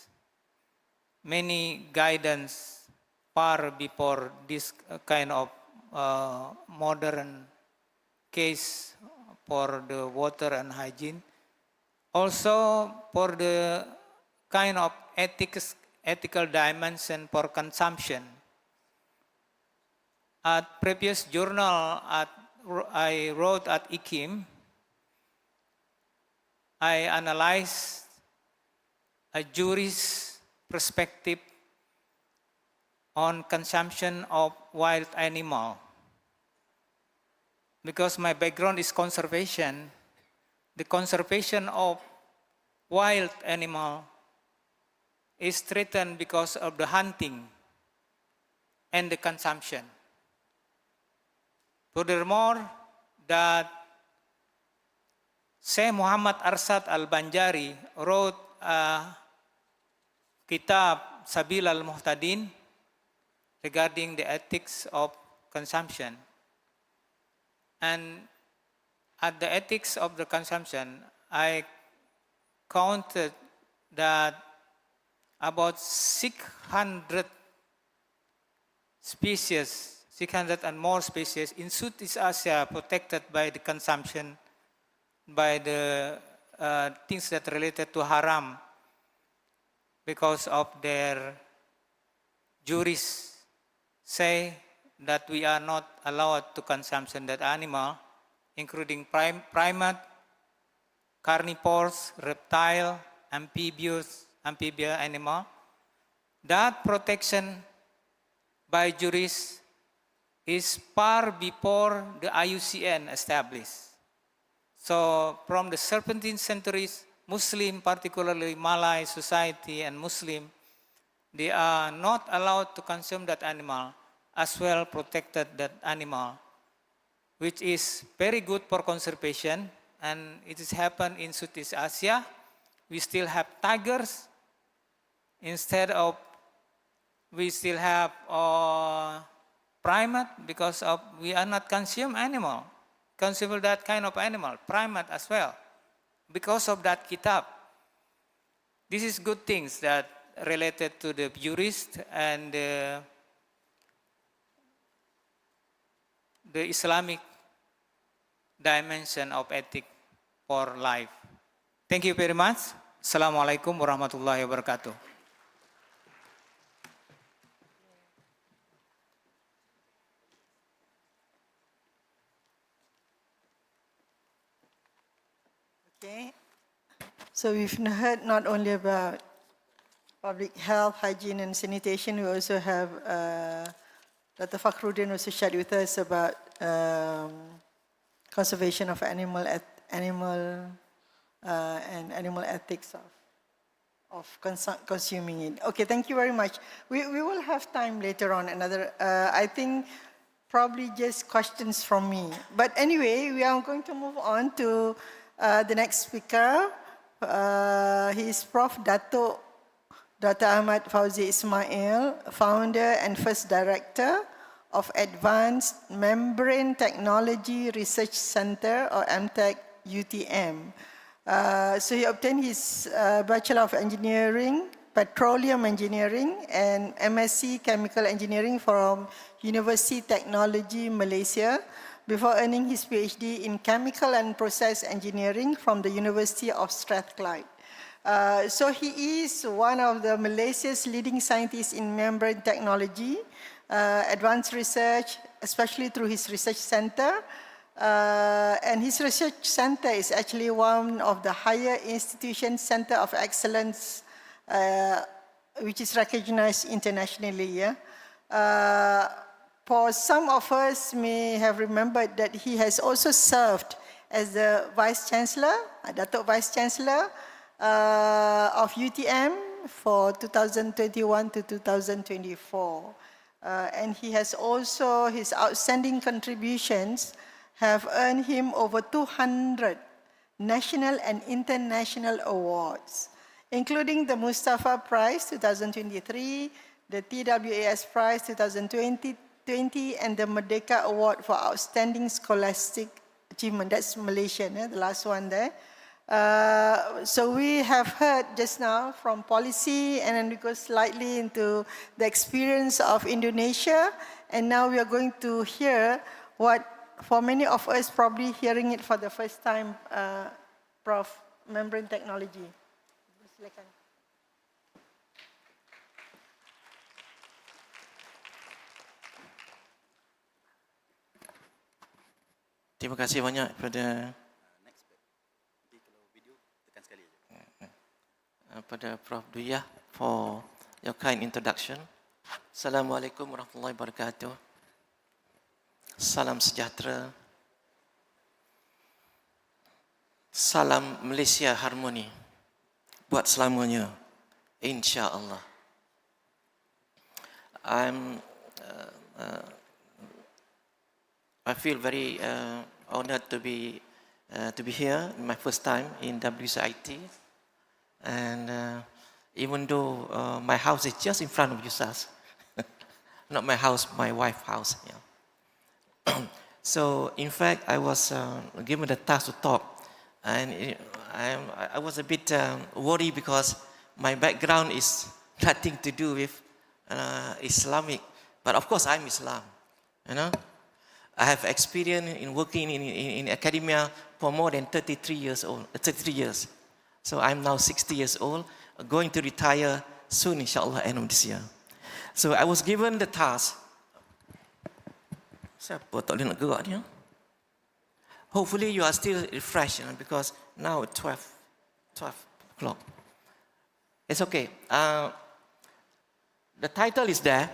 many guidance far before this kind of modern case for the water and hygiene. Also for the kind of ethical dimension for consumption. At previous journal I wrote at IKIM, I analyzed a jurist's perspective on consumption of wild animal. Because my background is conservation, the conservation of wild animal is threatened because of the hunting and the consumption. Furthermore, that Syekh Muhammad Arshad Al-Banjari wrote a kitab Sabil al-Muhtadin regarding the ethics of consumption. And at the ethics of the consumption, I counted that about 600 species, 600 and more species in Southeast Asia protected by the consumption, by the things that related to haram because of their jurists say that we are not allowed to consumption that animal, including primate, carnivores, reptile, amphibian animal. That protection by jurists is far before the IUCN established. So from the 17th centuries, Muslim, particularly Malay society and Muslim, they are not allowed to consume that animal, as well protected that animal, which is very good for conservation, and it has happened in Southeast Asia. We still have tigers instead of we still have primate because of we are not consume that kind of animal, primate as well, because of that kitab. This is good things that related to the jurist and the Islamic dimension of ethics for life. Thank you very much. Assalamualaikum warahmatullahi wabarakatuh. Okay, so we've heard not only about public health, hygiene and sanitation, we also have Dr. FACHRUDDIN also shared with us about conservation of animal and animal ethics of consuming it. Okay, thank you very much. We will have time later on, I think probably just questions from me. But anyway, we are going to move on to the next speaker. He is Prof. Datuk Dr. Ahmad FAUZI ISMAIL, founder and first director of Advanced Membrane Technology Research Center, or AMTEC UTM. So he obtained his Bachelor of Engineering, Petroleum Engineering, and MSc Chemical Engineering from Universiti Technology, Malaysia, before earning his PhD in Chemical and Process Engineering from the University of Strathclyde. So he is one of the Malaysia's leading scientists in membrane technology, advanced research, especially through his research center. And his research center is actually one of the higher institution center of excellence, which is recognized internationally. Yeah? For some of us may have remembered that he has also served as the Vice Chancellor, Datuk Vice Chancellor of UTM for 2021 to 2024. And he has also, his outstanding contributions have earned him over 200 national and international awards, including the Mustafa Prize 2023, the TWAS Prize 2020, and the Merdeka Award for Outstanding Scholastic Achievement. That's Malaysian, the last one there. So we have heard just now from policy, and then we go slightly into the experience of Indonesia, and now we are going to hear what, for many of us, probably hearing it for the first time, Prof, membrane technology. Silakan. Terima kasih banyak kepada Prof. DURRIYYAH for your kind introduction. Assalamualaikum warahmatullahi wabarakatuh. Salam sejahtera. Salam Malaysia harmoni. Buat selamanya, insya-Allah. I feel very honored to be here, my first time in WCIT. And even though my house is just in front of USAS, not my house, my wife's house. Yeah. So in fact, I was given the task to talk, and I was a bit worried because my background is nothing to do with Islamic, but of course I'm Islam, you know. I have experience in working in academia for more than 33 years. So I'm now 60 years old, going to retire soon, inshallah, end of this year. So I was given the task. Siapa tak boleh nak gerak dia? Hopefully you are still refreshed, because now it's 12 o'clock. It's okay. The title is there.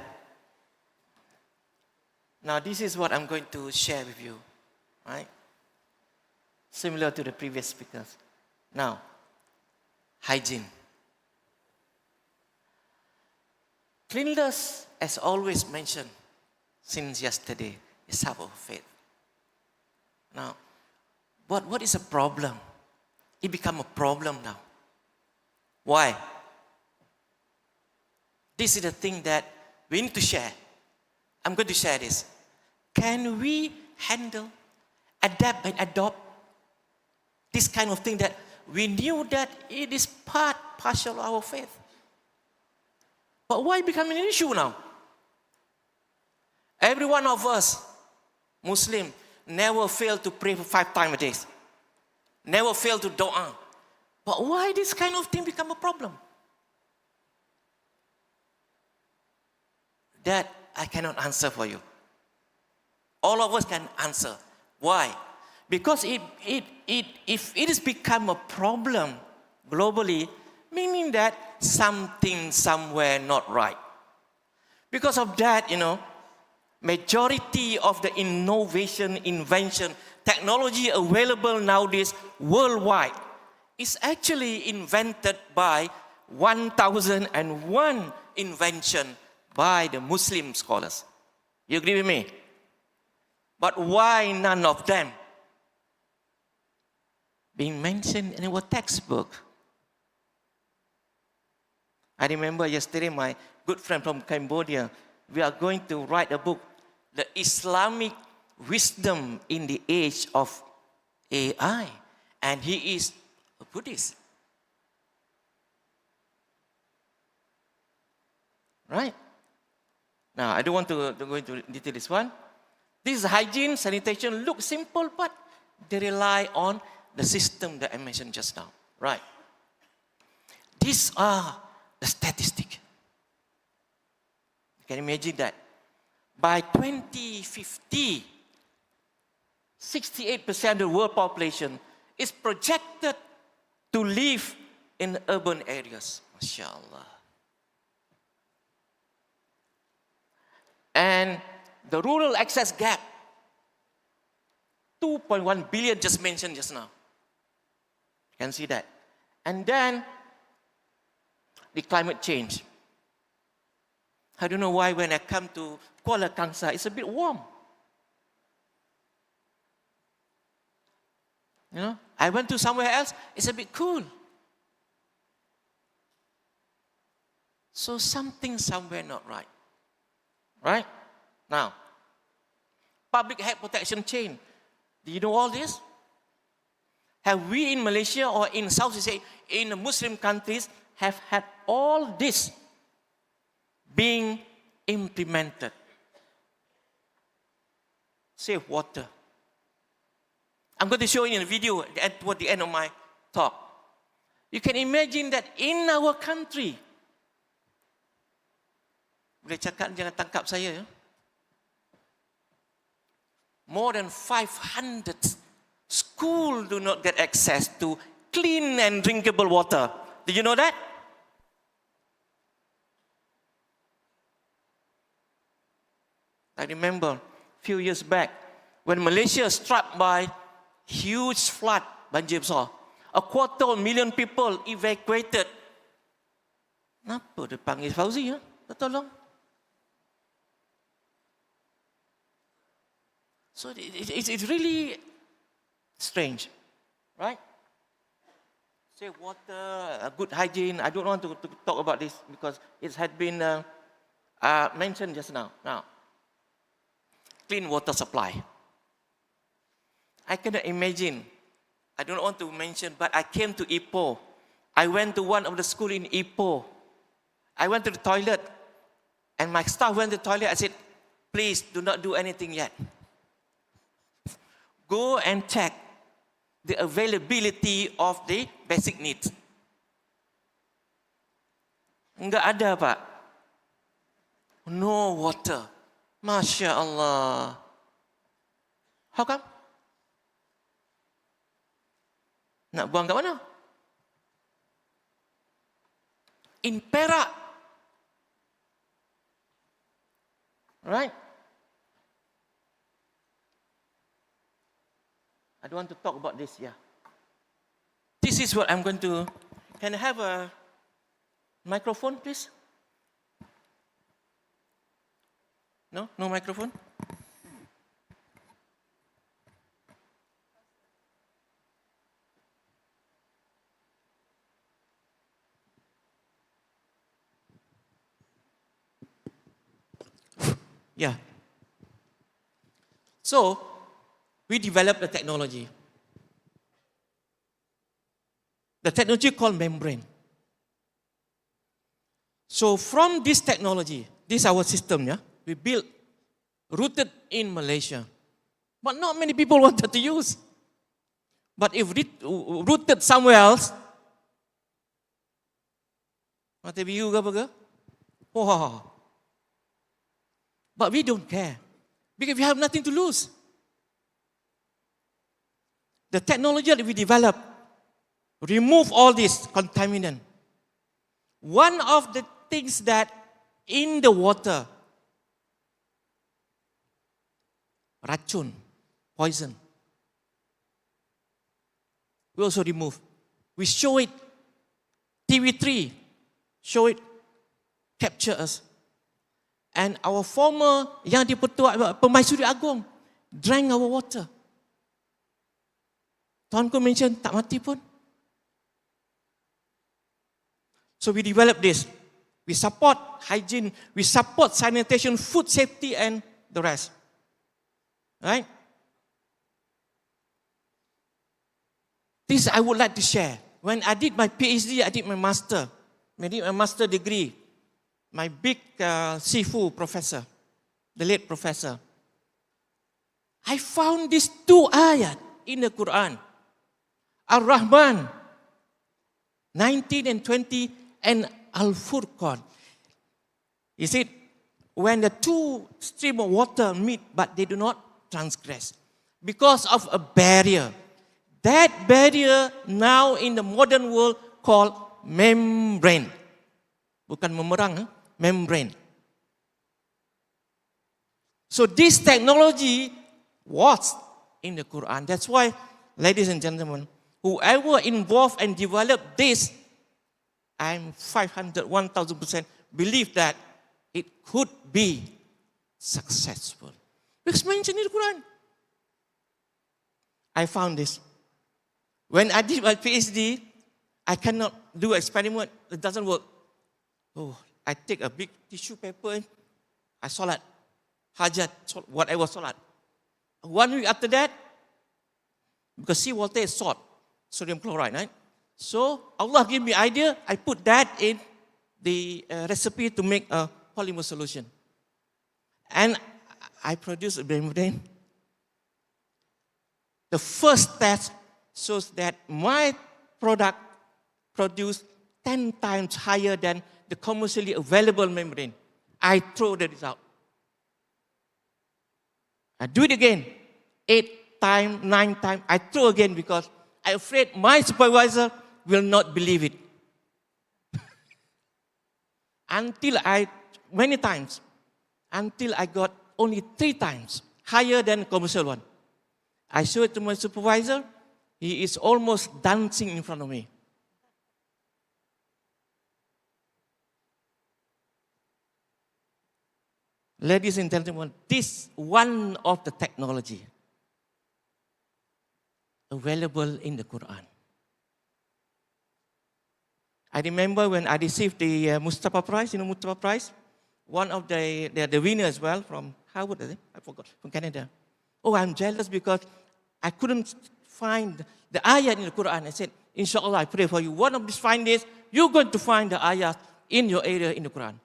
Now, this is what I'm going to share with you, right? Similar to the previous speakers. Now, hygiene. Cleanliness, as always mentioned since yesterday, is half of faith. Now, what is a problem? It become a problem now. Why? This is the thing that we need to share. I'm going to share this. Can we handle, adapt and adopt this kind of thing that we knew that it is partial of our faith? But why becoming an issue now? Every one of us, Muslim, never fail to pray for 5 times a day. Never fail to dua. But why this kind of thing become a problem? That I cannot answer for you. All of us can answer. Why? Because if it has become a problem globally, meaning that something somewhere not right. Because of that, majority of the innovation, invention, technology available nowadays worldwide is actually invented by 1001 invention by the Muslim scholars. You agree with me? But why none of them being mentioned in our textbook? I remember yesterday my good friend from Cambodia, we are going to write a book, The Islamic Wisdom in the Age of AI. And he is a Buddhist. Right? Now, I don't want to go into detail this one. This is hygiene, sanitation, look simple, but they rely on the system that I mentioned just now. Right? These are the statistics. You can imagine that. By 2050, 68% of the world population is projected to live in urban areas. MashaAllah. And the rural access gap, 2.1 billion just mentioned just now. You can see that. And then the climate change. I don't know why when I come to Kuala Kangsar, it's a bit warm. I went to somewhere else, it's a bit cool. So something somewhere not right. Right? Now, public health protection chain. Do you know all this? Have we in Malaysia or in Southeast Asia, in the Muslim countries, have had all this being implemented? Save water. I'm going to show you in a video toward the end of my talk. You can imagine that in our country, boleh cakap jangan tangkap saya. More than 500 schools do not get access to clean and drinkable water. Did you know that? I remember a few years back when Malaysia was struck by huge flood, banjir besar. 250,000 people evacuated. Kenapa dia panggil FAUZI? Tolong. So it's really strange, right? Save water, good hygiene. I don't want to talk about this because it had been mentioned just now. Now, clean water supply. I cannot imagine. I don't want to mention, but I came to Ipoh. I went to one of the schools in Ipoh. I went to the toilet, and my staff went to the toilet. I said, please do not do anything yet. Go and check the availability of the basic needs. Enggak ada, Pak. No water. Masya Allah. How come? Nak buang kat mana? In Perak. Right? I don't want to talk about this, yeah. This is what I'm going to, can I have a microphone, please? No? No microphone? Yeah. So, we developed a technology. The technology called membrane. So from this technology, this is our system, yeah? We built, rooted in Malaysia. But not many people wanted to use. But if rooted somewhere else, mata biru ke apa ke? Wow. But we don't care. Because we have nothing to lose. The technology that we developed remove all this contaminant. One of the things that in the water, racun, poison, we also remove. We show it, TV3, show it, capture us. And our former yang di-Pertua Permaisuri Agong drank our water. Tuanku mention tak mati pun. So we developed this. We support hygiene, we support sanitation, food safety, and the rest. Right? This I would like to share. When I did my PhD, I did my master. I did my master degree. My big Sifu professor, the late professor. I found these two ayat in the Quran. Ar-Rahman, 19 and 20, and Al-Furqan. You see, when the two streams of water meet, but they do not transgress, because of a barrier. That barrier now in the modern world called membrane. Bukan memerang, membrane. So this technology was in the Quran. That's why, ladies and gentlemen, whoever involved and developed this, I'm 1,000% believe that it could be successful. Because mentioned in the Quran. I found this. When I did my PhD, I cannot do experiment. It doesn't work. Oh, I take a big tissue paper and I salat, hajat, whatever salat. 1 week after that, because seawater is salt, sodium chloride, right? So Allah gave me idea. I put that in the recipe to make a polymer solution, and I produced a membrane. The first test shows that my product produced 10 times higher than the commercially available membrane. I throw the result. I do it again, 8 times, 9 times. I throw again because I'm afraid my supervisor will not believe it. Many times, until I got only 3 times higher than the commercial one. I show it to my supervisor. He is almost dancing in front of me. Ladies and gentlemen, this one of the technology available in the Quran. I remember when I received the Mustafa Prize, Mustafa Prize, one of the winner as well from Harvard, I forgot, from Canada. Oh, I'm jealous because I couldn't find the ayat in the Quran. I said, inshallah, I pray for you. One of these fine days, you're going to find the ayat in your area in the Quran.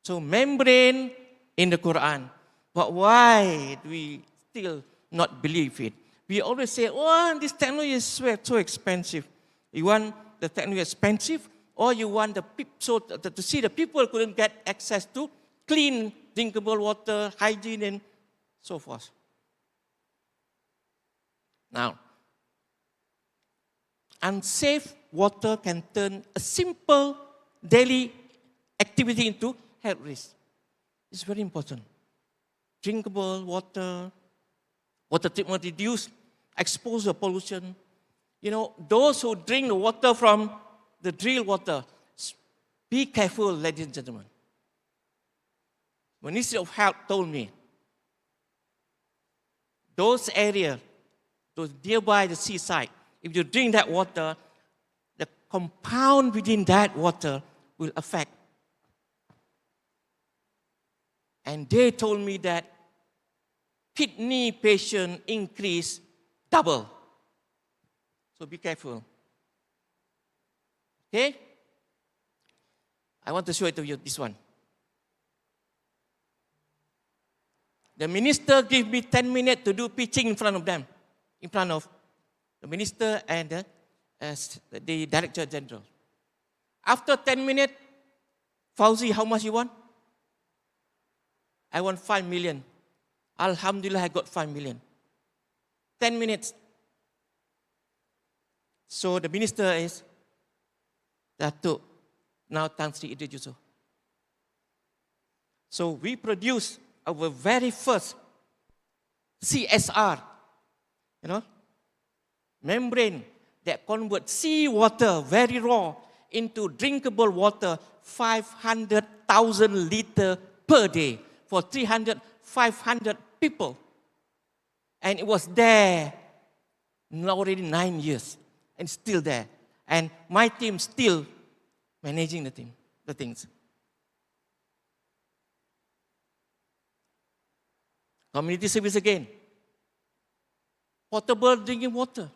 So membrane in the Quran. But why do we still not believe it? We always say, oh, this technology is so expensive. You want the technology expensive, or you want to see the people couldn't get access to clean, drinkable water, hygiene, and so forth. Now, unsafe water can turn a simple daily activity into health risk. It's very important. Drinkable water, water treatment reduce exposure pollution. You know, those who drink the water from the drill water, be careful, ladies and gentlemen. Ministry of Health told me, those areas, those nearby the seaside, if you drink that water, the compound within that water will affect. And they told me that kidney patient increase double. So be careful. Okay? I want to show it to you, this one. The minister gave me 10 minutes to do pitching in front of them, in front of the minister and the director general. After 10 minutes, FAUZI, how much you want? I want 5 million. Alhamdulillah, I got 5 million. 10 minutes. So the minister is DATUK, now Tan Sri Idris Yusof. So we produce our very first CSR, you know, membrane that converts seawater, very raw, into drinkable water, 500,000 liters per day for 500 people. And it was there already 9 years and still there. And my team still managing the things. Community service again. Potable drinking water.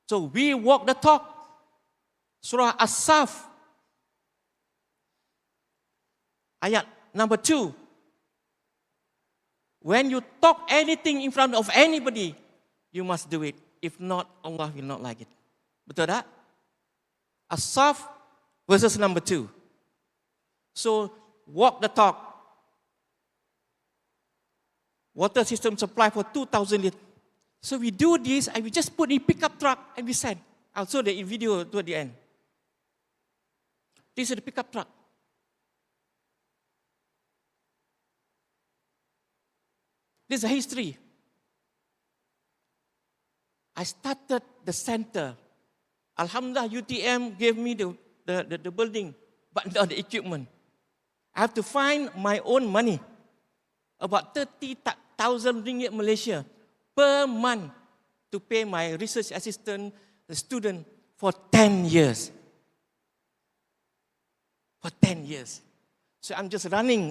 So we walk the talk. Surah As-Saf. Ayat number 2. When you talk anything in front of anybody, you must do it. If not, Allah will not like it. Betul tak? As-Saf verses number 2. So walk the talk. Water system supply for 2,000 liters. So we do this and we just put in pickup truck and we send. I'll show the video toward the end. This is the pickup truck. This is a history. I started the center. Alhamdulillah, UTM gave me the building, but not the equipment. I have to find my own money. About 30,000 ringgit Malaysia per month to pay my research assistant, the student, for 10 years. For 10 years. So I'm just running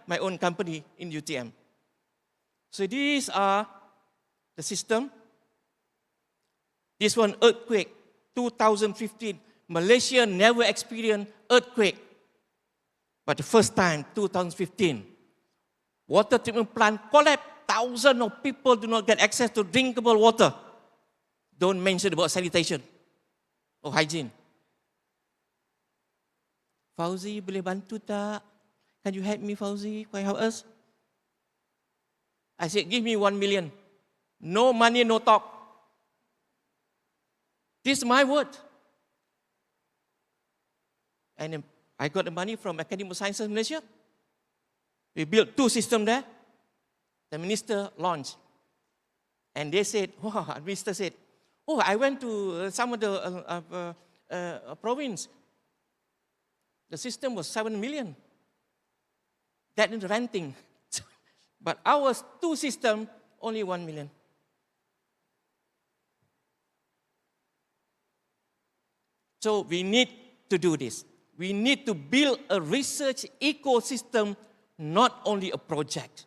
my own company in UTM. So these are the system. This one, earthquake, 2015. Malaysia never experienced earthquake. But the first time, 2015. Water treatment plant collapsed. Thousands of people do not get access to drinkable water. Don't mention about sanitation or hygiene. FAUZI, boleh bantu tak? Can you help me, FAUZI? Can you help us? I said, give me 1 million. No money, no talk. This is my word. And I got the money from Academy of Sciences Malaysia. We built 2 systems there. The minister launched. And they said, wow, the minister said, oh, I went to some of the province. The system was 7 million. That is renting. But our 2 systems, only 1 million. So we need to do this. We need to build a research ecosystem, not only a project.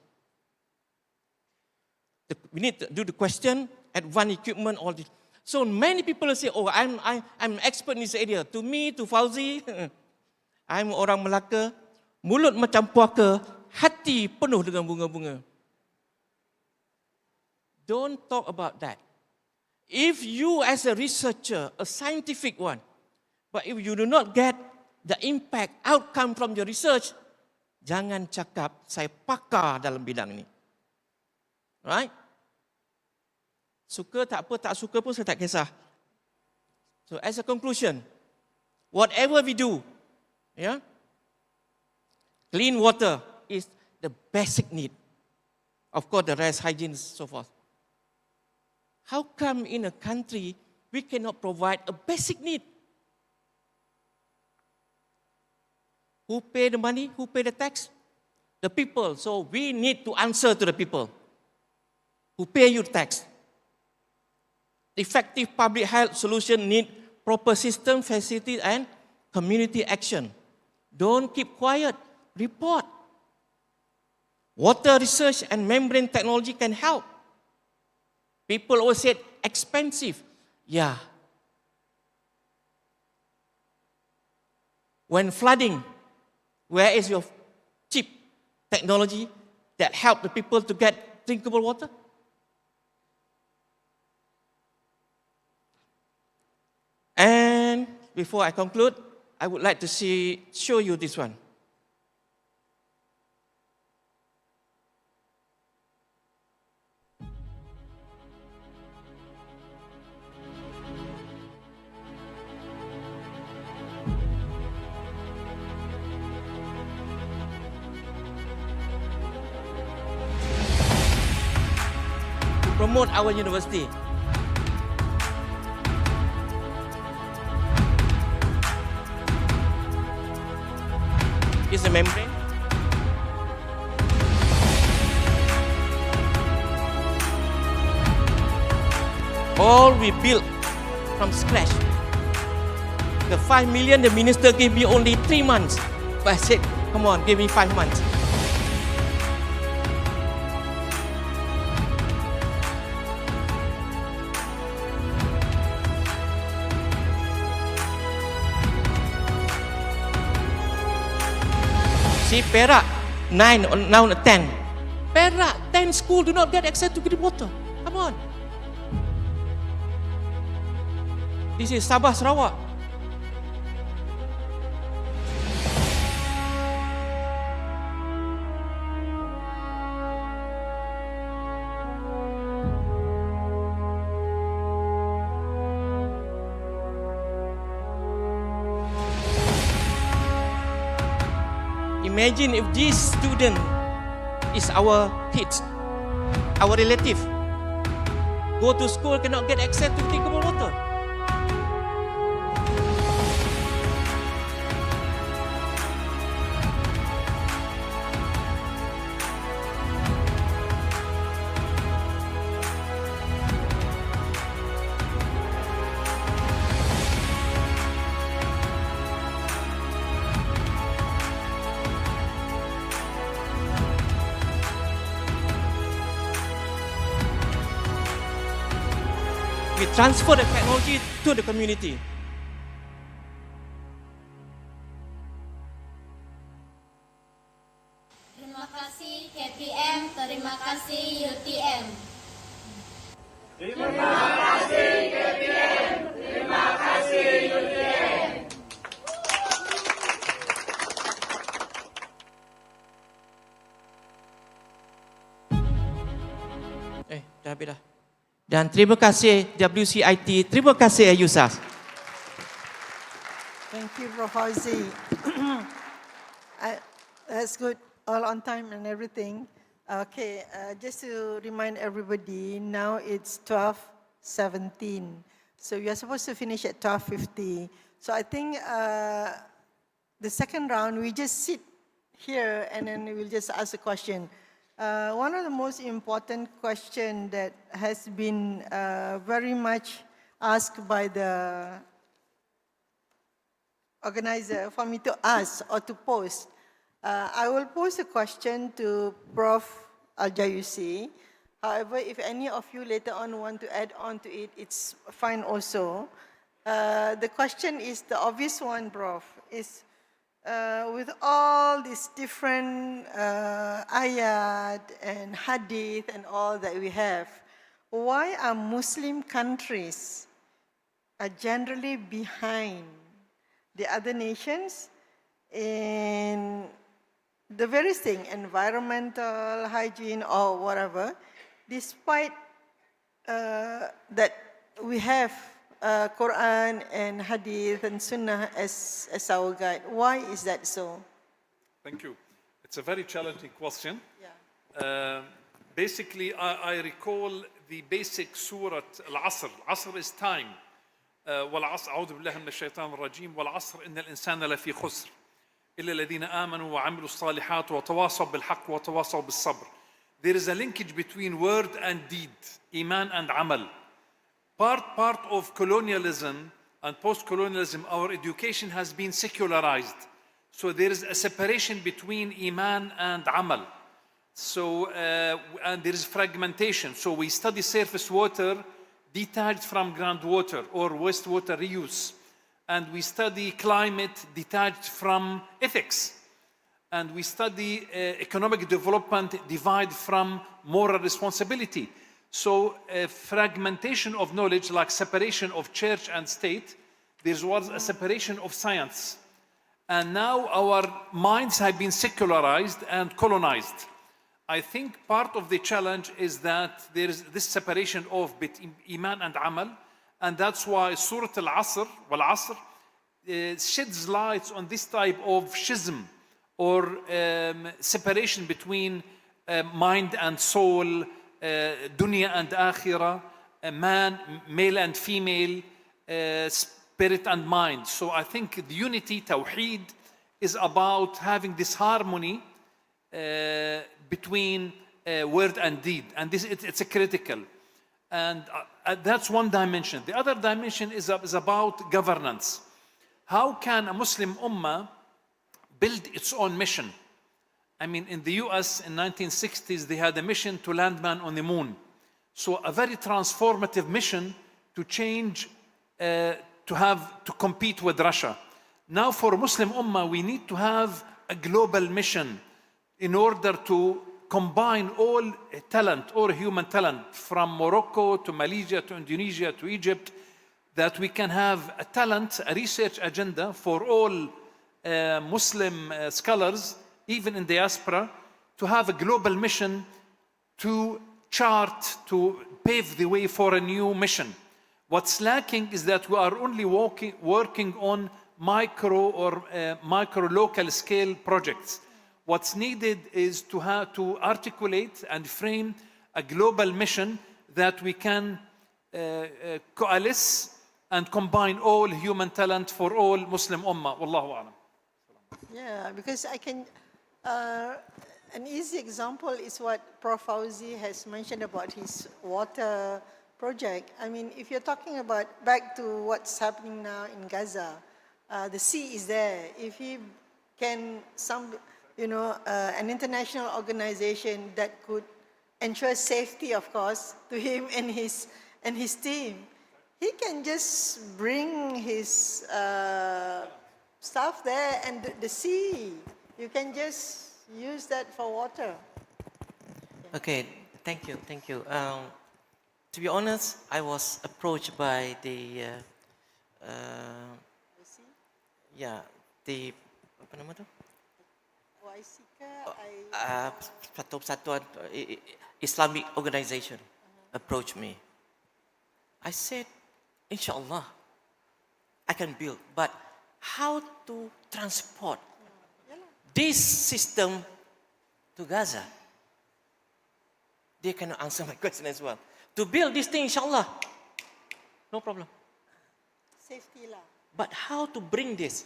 We need to do the question, advanced equipment, all this. So many people say, oh, I'm an expert in this area. To me, to FAUZI, I'm orang Melaka, mulut macam puaka, hati penuh dengan bunga-bunga. Don't talk about that. If you as a researcher, a scientific one, but if you do not get the impact, outcome from your research, jangan cakap saya pakar dalam bidang ini. Right? Suka tak apa, tak suka pun saya tak kisah. So as a conclusion, whatever we do, yeah, clean water is the basic need of course, the rest, hygiene, and so forth. How come in a country we cannot provide a basic need? Who pay the money? Who pay the tax? The people. So we need to answer to the people who pay you tax. Effective public health solution need proper system, facilities, and community action. Don't keep quiet. Report. Water research and membrane technology can help. People always said expensive. Yeah. When flooding, where is your cheap technology that help the people to get drinkable water? And before I conclude, I would like to show you this one. To promote our university. Is a membrane. All we built from scratch. The 5 million the minister gave me only 3 months. But I said, come on, give me 5 months. See, Perak, 9, now 10. Perak, 10 schools do not get access to clean water. Come on. This is Sabah, Sarawak. Imagine if this student is our kids, our relative, go to school, cannot get access to drinkable water. We transfer the technology to the community. Terima kasih KPM, terima kasih UTM. Terima kasih KPM, terima kasih UTM. Dah habis dah. Dan terima kasih WCIT, terima kasih AYUSAS. Thank you, Prof. FAUZI. That's good, all on time and everything. Okay, just to remind everybody, now it's 12:17. So we are supposed to finish at 12:50. So I think the second round, we just sit here and then we'll just ask a question. One of the most important questions that has been very much asked by the organizer for me to ask or to post. I will pose a question to Prof. AL-JAYYOUSI. However, if any of you later on want to add on to it, it's fine also. The question is the obvious one, Prof, is with all these different ayat and hadith and all that we have, why are Muslim countries are generally behind the other nations in the various things, environmental, hygiene, or whatever, despite that we have Quran and Hadith and Sunnah as our guide. Why is that so? Thank you. It's a very challenging question. Yeah. Basically, I recall the basic surah Al-Asr. Al-Asr is time. والعصر أعوذ بالله من الشيطان الرجيم والعصر إن الإنسان لفي خسر إلا الذين آمنوا وعملوا الصالحات وتواصوا بالحق وتواصوا بالصبر. There is a linkage between word and deed, iman and amal. Part of colonialism and post-colonialism, our education has been secularized. So there is a separation between iman and amal. So, and there is fragmentation. So we study surface water detached from groundwater or wastewater reuse. And we study climate detached from ethics. And we study economic development divide from moral responsibility. So fragmentation of knowledge, like separation of church and state, there was a separation of science. And now our minds have been secularized and colonized. I think part of the challenge is that there is this separation of between iman and amal, and that's why Surah Al-Asr, Wal-Asr, sheds lights on this type of schism or separation between mind and soul, dunya and akhirah, man, male and female, spirit and mind. So I think the unity, tawheed, is about having this harmony between word and deed, and this it's a critical, and that's one dimension. The other dimension is about governance. How can a Muslim ummah build its own mission? I mean, in the US in 1960s, they had a mission to land man on the moon. So a very transformative mission to change, to compete with Russia. Now for Muslim ummah, we need to have a global mission in order to combine all talent, all human talent, from Morocco to Malaysia to Indonesia to Egypt, that we can have a talent, a research agenda for all Muslim scholars, even in diaspora, to have a global mission to chart, to pave the way for a new mission. What's lacking is that we are only working on micro or micro local scale projects. What's needed is to articulate and frame a global mission that we can coalesce and combine all human talent for all Muslim ummah. Wallahu a'lam. Yeah, because I can, an easy example is what Prof. FAUZI has mentioned about his water project. I mean, if you're talking about back to what's happening now in Gaza, the sea is there. If he can, an international organization that could ensure safety, of course, to him and his team, he can just bring his stuff there, and the sea, you can just use that for water. Okay, thank you. To be honest, I was approached by the apa nama tu? Persatuan Islamic organization approached me. I said, inshallah, I can build, but how to transport this system to Gaza? They cannot answer my question as well. To build this thing, inshallah, no problem. Safety lah. But how to bring this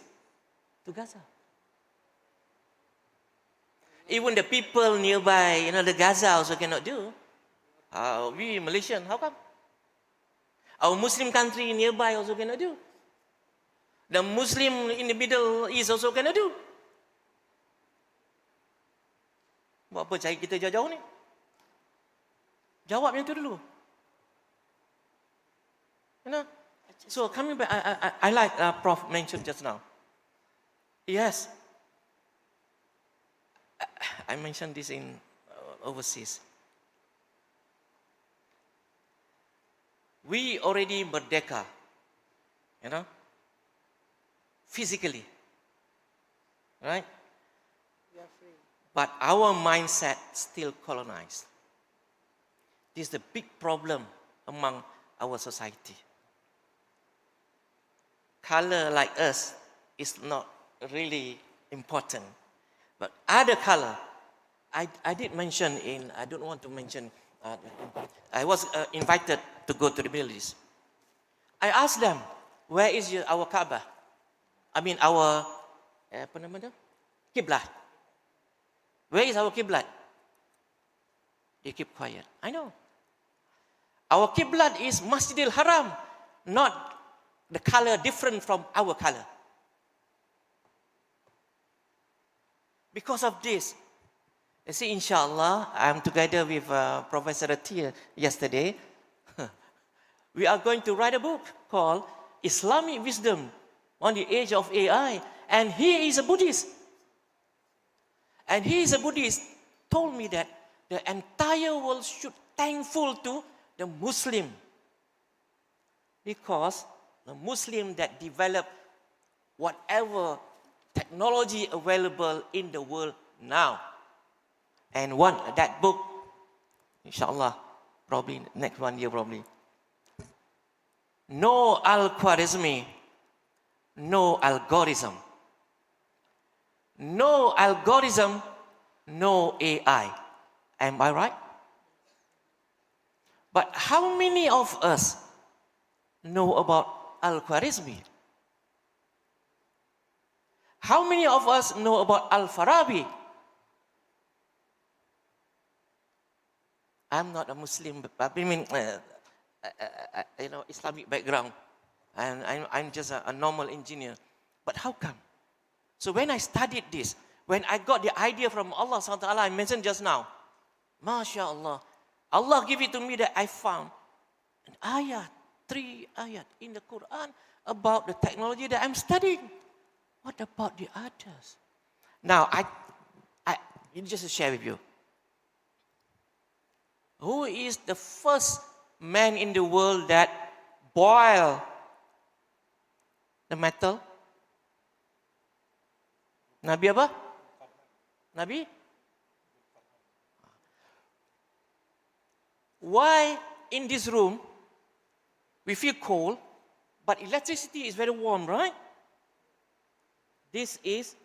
to Gaza? Even the people nearby, the Gaza also cannot do. We Malaysian, how come? Our Muslim country nearby also cannot do. The Muslim in the Middle East also cannot do. Buat apa cari kita jauh-jauh ni? Jawab yang tu dulu. So coming back, I like Prof mentioned just now. Yes. I mentioned this in overseas. We already merdeka, physically, right? We are free. But our mindset still colonized. This is the big problem among our society. Color like us is not really important, but other color I did mention I don't want to mention, I was invited to go to the Middle East. I asked them, where is our Kaaba? I mean our, apa nama dia? Qiblat. Where is our Qiblat? They keep quiet. I know. Our Qiblat is Masjidil Haram, not the color different from our color. Because of this, you see, inshallah, I'm together with Professor Atir yesterday. We are going to write a book called Islamic Wisdom on the Age of AI. And he is a Buddhist. And he is a Buddhist, told me that the entire world should thankful to the Muslim. Because the Muslim that develop whatever technology available in the world now. And that book, inshallah, probably next 1 year probably. No algorithmic, no algorithm. No algorithm, no AI. Am I right? But how many of us know about Al-Khwarizmi? How many of us know about Al-Farabi? I'm not a Muslim, but I mean, Islamic background. I'm just a normal engineer. But how come? So when I studied this, when I got the idea from Allah SWT, I mentioned just now, MashaAllah, Allah gave it to me that I found an ayat, 3 ayat in the Quran about the technology that I'm studying. What about the others? Now, I just to share with you. Who is the first man in the world that boiled the metal? Nabi apa? Nabi? Why in this room we feel cold, but electricity is very warm, right? This is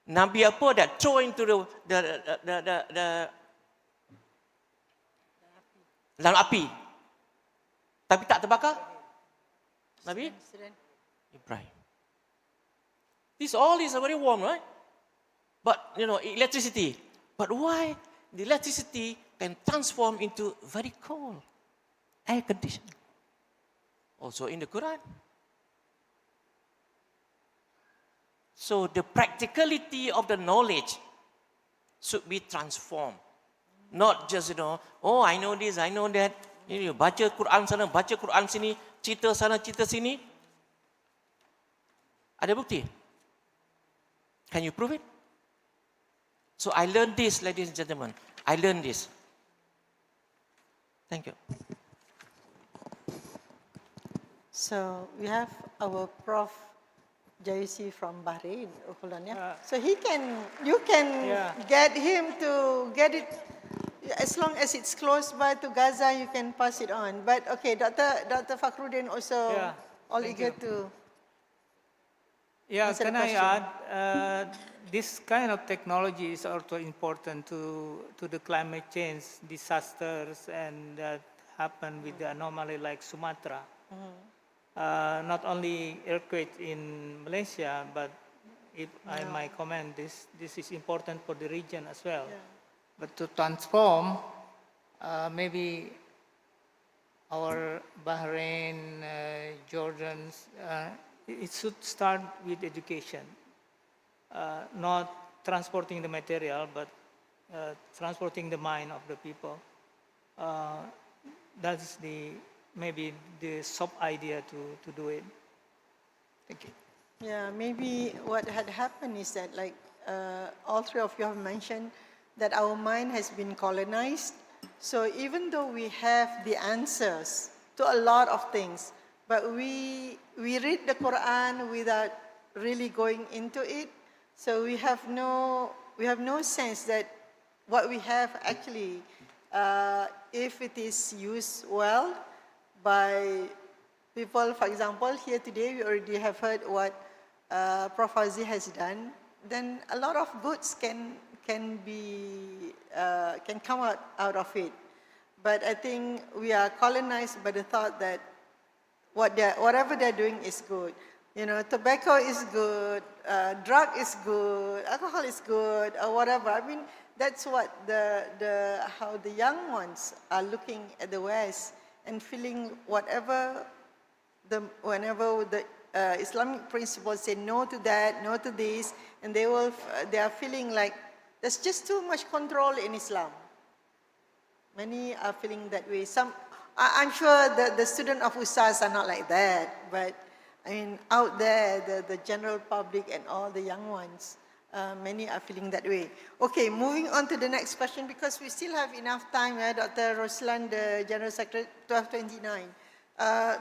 Nabi apa that throw into the dalam api. Tapi tak terbakar? Nabi? Ibrahim. This all is very warm, right? But, electricity. But why the electricity can transform into very cold air conditioning? Also in the Quran. So the practicality of the knowledge should be transformed. Not just, oh, I know this, I know that. Baca Quran sana, baca Quran sini, cerita sana, cerita sini. Ada bukti? Can you prove it? So I learned this, ladies and gentlemen. I learned this. Thank you. So we have our Prof. JAYYUSI from Bahrain. So you can get him to get it, as long as it's close by to Gaza, you can pass it on. But okay, Dr. FACHRUDDIN also all eager to answer can the I question. add, this kind of technology is also important to the climate change disasters and that happen with the anomaly like Sumatra. Not only earthquake in Malaysia, but if I might comment, this is important for the region as well. Yeah. But to transform, maybe our Bahrain, Jordan, it should start with education, not transporting the material, but transporting the mind of the people. That's maybe the sub idea to do it. Thank you. Yeah, maybe what had happened is that, like all three of you have mentioned, that our mind has been colonized. So even though we have the answers to a lot of things, but we read the Quran without really going into it. So we have no sense that what we have actually, if it is used well by people, for example, here today we already have heard what Prof. FAUZI has done, then a lot of goods can can come out of it. But I think we are colonized by the thought that whatever they're doing is good. You know, tobacco is good, drug is good, alcohol is good, or whatever. I mean, that's what how the young ones are looking at the West and feeling whenever the Islamic principles say no to that, no to this, and they are feeling like there's just too much control in Islam. Many are feeling that way. I'm sure that the students of USAS are not like that, but I mean, out there, the general public and all the young ones, many are feeling that way. Okay, moving on to the next question, because we still have enough time, Dr. Roslan, the General Secretary, 12:29.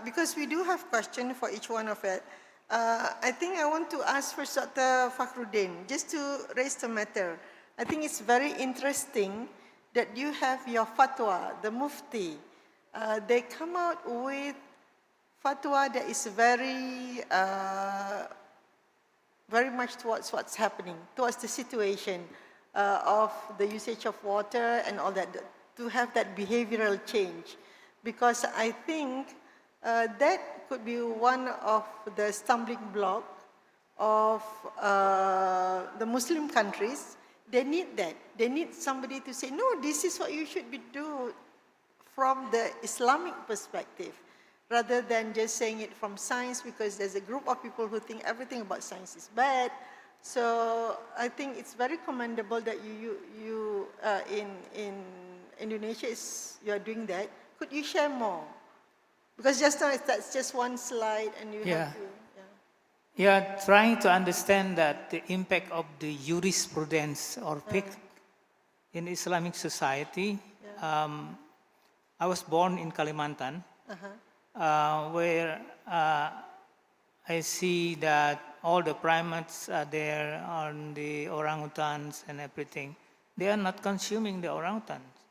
Because we do have questions for each one of it. I think I want to ask first Dr. FACHRUDDIN, just to raise the matter. I think it's very interesting that you have your fatwa, the Mufti. They come out with fatwa that is very much towards what's happening, towards the situation of the usage of water and all that, to have that behavioral change. Because I think that could be one of the stumbling blocks of the Muslim countries. They need that. They need somebody to say, no, this is what you should be doing from the Islamic perspective, rather than just saying it from science, because there's a group of people who think everything about science is bad. So I think it's very commendable that you in Indonesia you are doing that. Could you share more? Because just now that's just one slide, and you have to. Yeah, trying to understand that the impact of the jurisprudence or fiqh in Islamic society. I was born in Kalimantan, where I see that all the primates are there, on the orangutans and everything. They are not consuming the orangutans.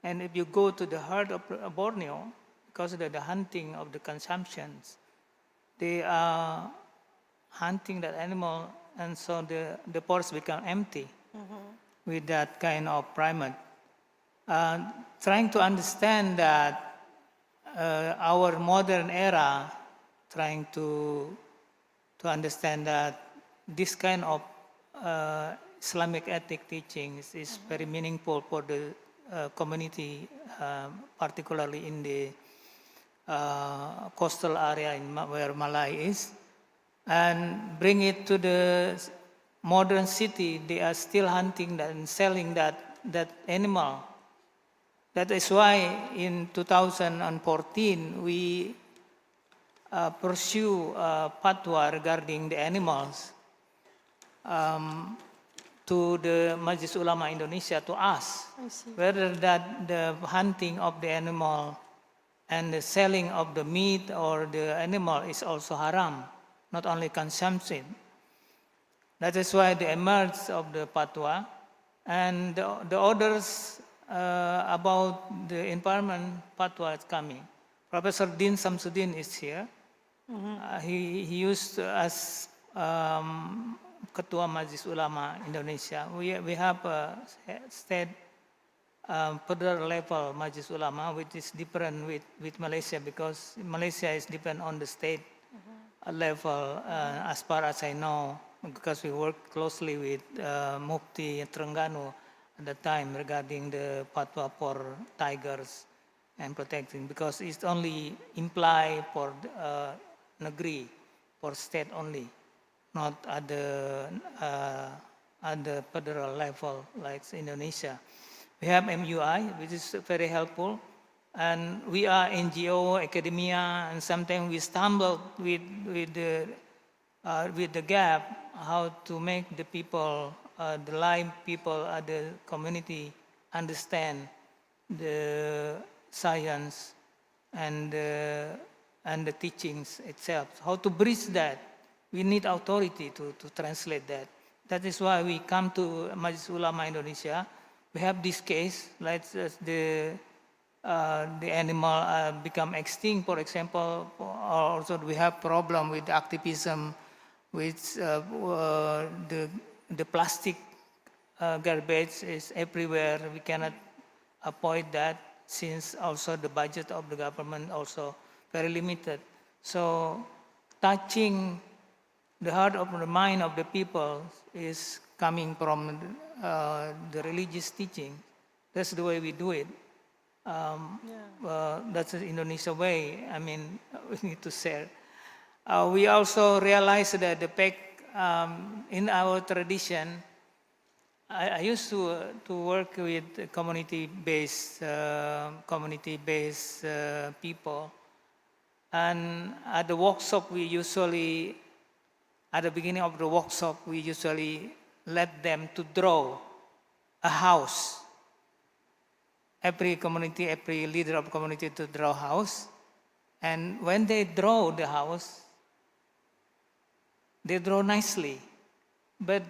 And if you go to the heart of Borneo, because of the hunting of the consumptions, they are hunting that animal, and so the forests become empty with that kind of primate. Trying to understand that our modern era, trying to understand that this kind of Islamic ethic teachings is very meaningful for the community, particularly in the coastal area where Malaya is, and bring it to the modern city. They are still hunting and selling that animal. That is why in 2014 we pursue fatwa regarding the animals to the Majlis Ulama Indonesia to ask whether that the hunting of the animal and the selling of the meat or the animal is also haram, not only consumption. That is why the emerge of the fatwa, and the orders about the environment fatwa is coming. Professor Din Samsudin is here. He used to as Ketua Majlis Ulama Indonesia. We have a state federal level Majlis Ulama, which is different with Malaysia, because Malaysia is depend on the state level, as far as I know, because we work closely with Mufti Terengganu at the time regarding the fatwa for tigers and protecting, because it's only imply for negeri, for state only, not at the federal level like Indonesia. We have MUI, which is very helpful, and we are NGO, academia, and sometimes we stumble with the gap how to make the people, the live people at the community understand the science and the teachings itself. How to bridge that? We need authority to translate that. That is why we come to Majlis Ulama Indonesia. We have this case, like the animal become extinct, for example. Also, we have problem with activism, with the plastic garbage is everywhere. We cannot avoid that since also the budget of the government also very limited. So touching the heart of the mind of the people is coming from the religious teaching. That's the way we do it. That's the Indonesia way. I mean, we need to share. We also realize that the fact in our tradition, I used to work with community-based people, and at the workshop we usually, at the beginning of the workshop, we usually let them to draw a house. Every community, every leader of community to draw a house, and when they draw the house, they draw nicely, but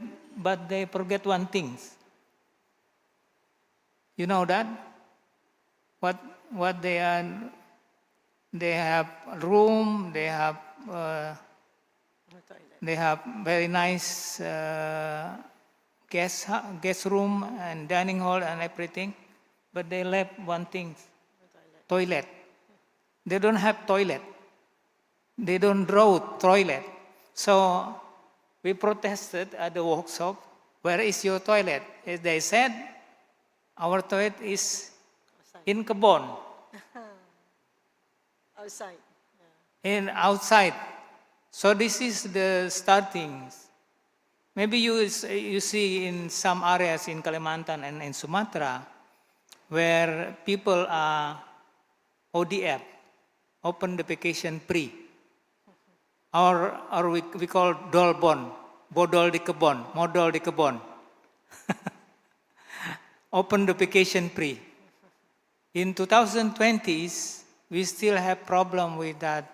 they forget one thing. You know that? What they are? They have room. They have very nice guest room and dining hall and everything, but they left one thing: toilet. They don't have toilet. They don't draw toilet. So we protested at the workshop, where is your toilet? They said, our toilet is in kebon. Outside. Outside. So this is the starting. Maybe you see in some areas in Kalimantan and in Sumatra, where people are ODF, open defecation free. Or we call dolbon, bodol di kebon, modal di kebon. Open defecation free. In 2020s, we still have problem with that.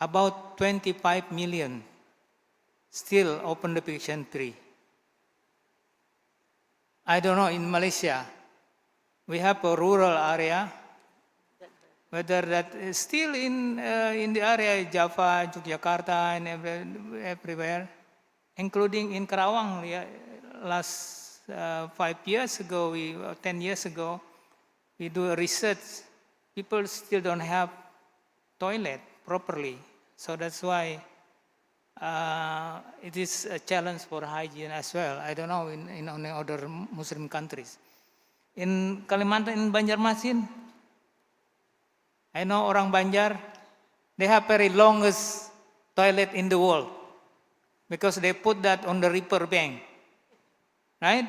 About 25 million still open defecation free. I don't know, in Malaysia, we have a rural area. Whether that is still in the area Java, Jakarta, and everywhere, including in Karawang. Last 5 years ago, 10 years ago, we do a research. People still don't have toilet properly, so that's why it is a challenge for hygiene as well. I don't know in other Muslim countries. In Kalimantan, in Banjarmasin, I know orang Banjar, they have very longest toilet in the world because they put that on the river bank, right?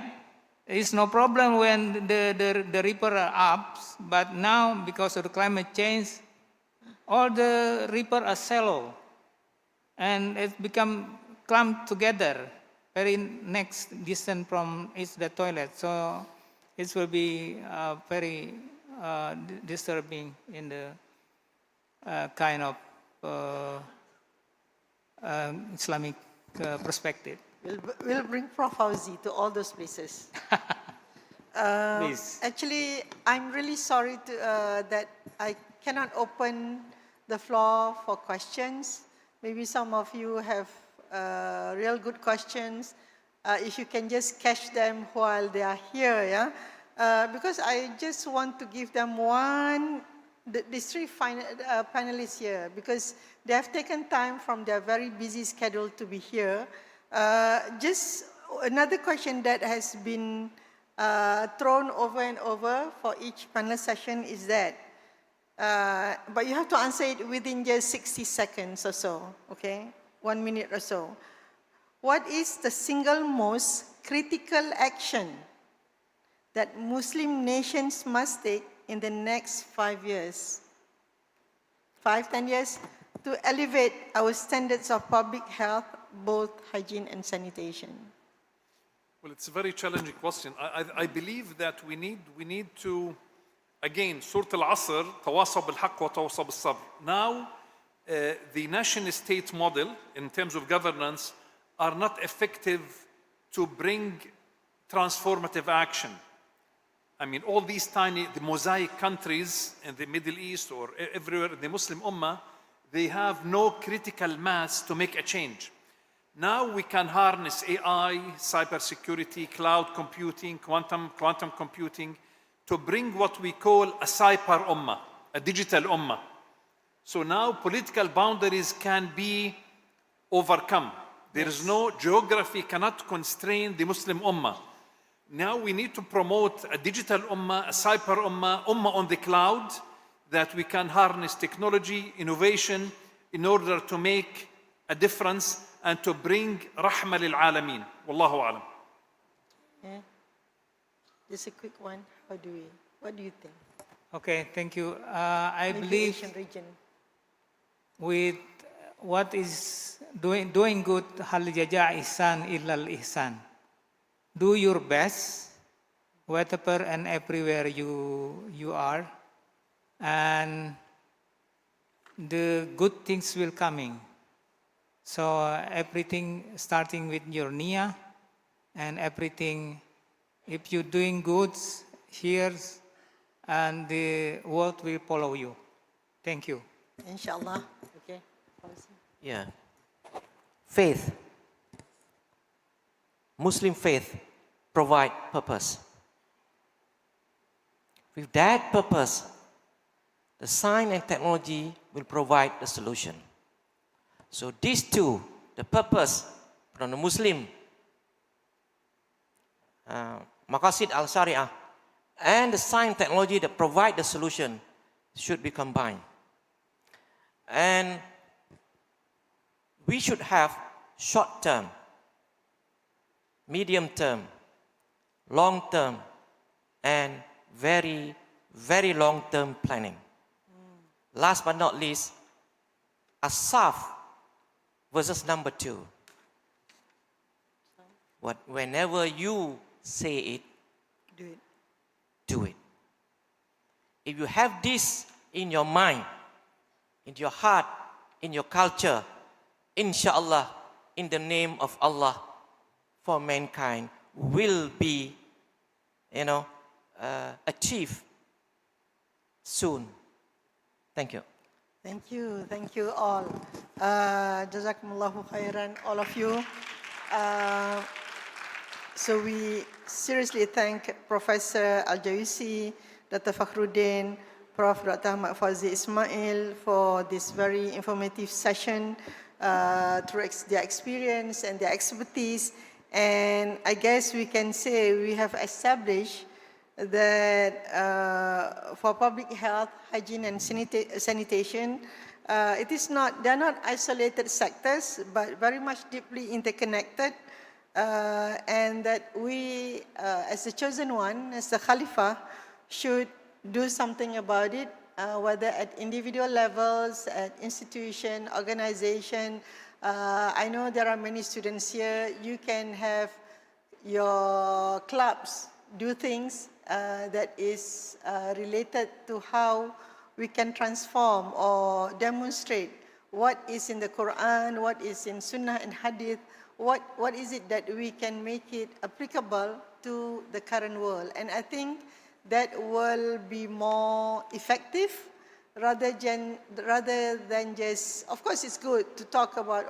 It's no problem when the river are up, but now because of the climate change, all the river are shallow, and it become clumped together, very next distant from is the toilet. So it will be very disturbing in the kind of Islamic perspective. We'll bring Prof. FAUZI to all those places. Please. Actually, I'm really sorry that I cannot open the floor for questions. Maybe some of you have real good questions. If you can just catch them while they are here, yeah? Because I just want to give them these three panelists here, because they have taken time from their very busy schedule to be here. Just another question that has been thrown over and over for each panel session is that, but you have to answer it within just 60 seconds or so, okay? 1 minute or so. What is the single most critical action that Muslim nations must take in the next 5 years, 10 years, to elevate our standards of public health, both hygiene and sanitation? Well, it's a very challenging question. I believe that we need to, again, Surah Al-Asr, tawasaw bil-haqq wa tawasaw bil-sabr. Now, the nation state model, in terms of governance, are not effective to bring transformative action. I mean, all these the mosaic countries in the Middle East or everywhere in the Muslim Ummah, they have no critical mass to make a change. Now we can harness AI, cybersecurity, cloud computing, quantum computing to bring what we call a cyber ummah, a digital ummah. So now political boundaries can be overcome. There is no geography cannot constrain the Muslim ummah. Now we need to promote a digital ummah, a cyber ummah, ummah on the cloud, that we can harness technology, innovation in order to make a difference and to bring rahma lil alameen. Wallahu alam. Yeah. Just a quick one. What do you think? Okay, thank you. I Maybe believe Asian region. with what is doing good, hal jaza ihsan illal ihsan. Do your best, wherever and everywhere you are, and the good things will coming. So everything starting with your niyyah, and everything, if you're doing good here, and the world will follow you. Thank you. Inshallah. Okay. Yeah. Faith. Muslim faith provide purpose. With that purpose, the science and technology will provide the solution. So these two, the purpose from the Muslim, maqasid al-Shari'ah, and the science technology that provide the solution should be combined. And we should have short-term, medium-term, long-term, and very, very long-term planning. Last but not least, Asaf versus number 2. Whenever you say it, Do it. do it. If you have this in your mind, in your heart, in your culture, inshallah, in the name of Allah, for mankind will be, achieved soon. Thank you. Thank you all. Jazakumullahu khairan, all of you. So we seriously thank Professor AL-JAYYOUSI, Dr. FACHRUDDIN, Prof. Dr. Ahmad FAUZI Ismail for this very informative session through their experience and their expertise. And I guess we can say we have established that for public health, hygiene and sanitation, they're not isolated sectors, but very much deeply interconnected. And that we, as the chosen one, as the Khalifah, should do something about it, whether at individual levels, at institution, organization. I know there are many students here. You can have your clubs do things that is related to how we can transform or demonstrate what is in the Quran, what is in Sunnah and Hadith, what is it that we can make it applicable to the current world. And I think that will be more effective rather than just, of course it's good to talk about,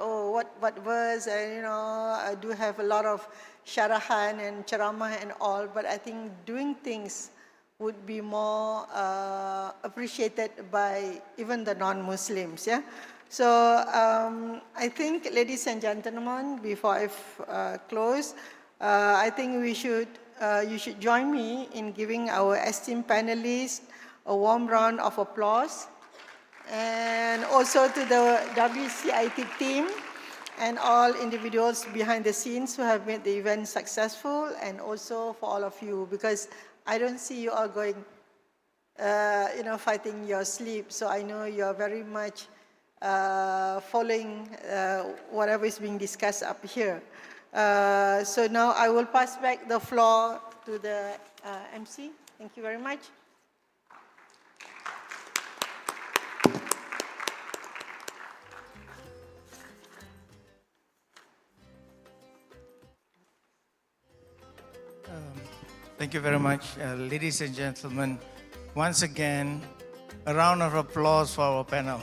what verse, and I do have a lot of syarahan and ceramah and all, but I think doing things would be more appreciated by even the non-Muslims, yeah? So I think, ladies and gentlemen, before I close, I think you should join me in giving our esteemed panelists a warm round of applause, and also to the WCIT team and all individuals behind the scenes who have made the event successful, and also for all of you, because I don't see you all going, fighting your sleep. So I know you're very much following whatever is being discussed up here. So now I will pass back the floor to the MC. Thank you very much. Thank you very much, ladies and gentlemen. Once again, a round of applause for our panel.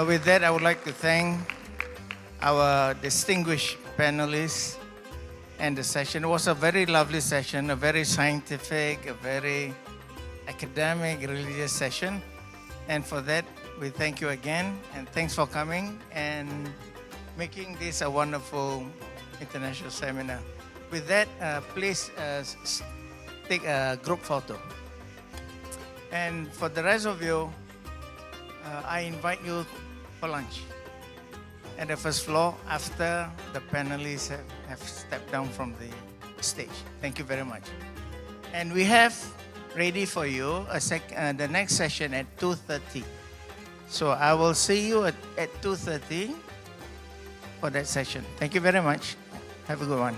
With that, I would like to thank our distinguished panelists and the session. It was a very lovely session, a very scientific, a very academic, religious session. And for that, we thank you again, and thanks for coming and making this a wonderful international seminar. With that, please take a group photo. And for the rest of you, I invite you for lunch at the first floor after the panelists have stepped down from the stage. Thank you very much. And we have ready for you the next session at 2:30. So I will see you at 2:30 for that session. Thank you very much. Have a good one.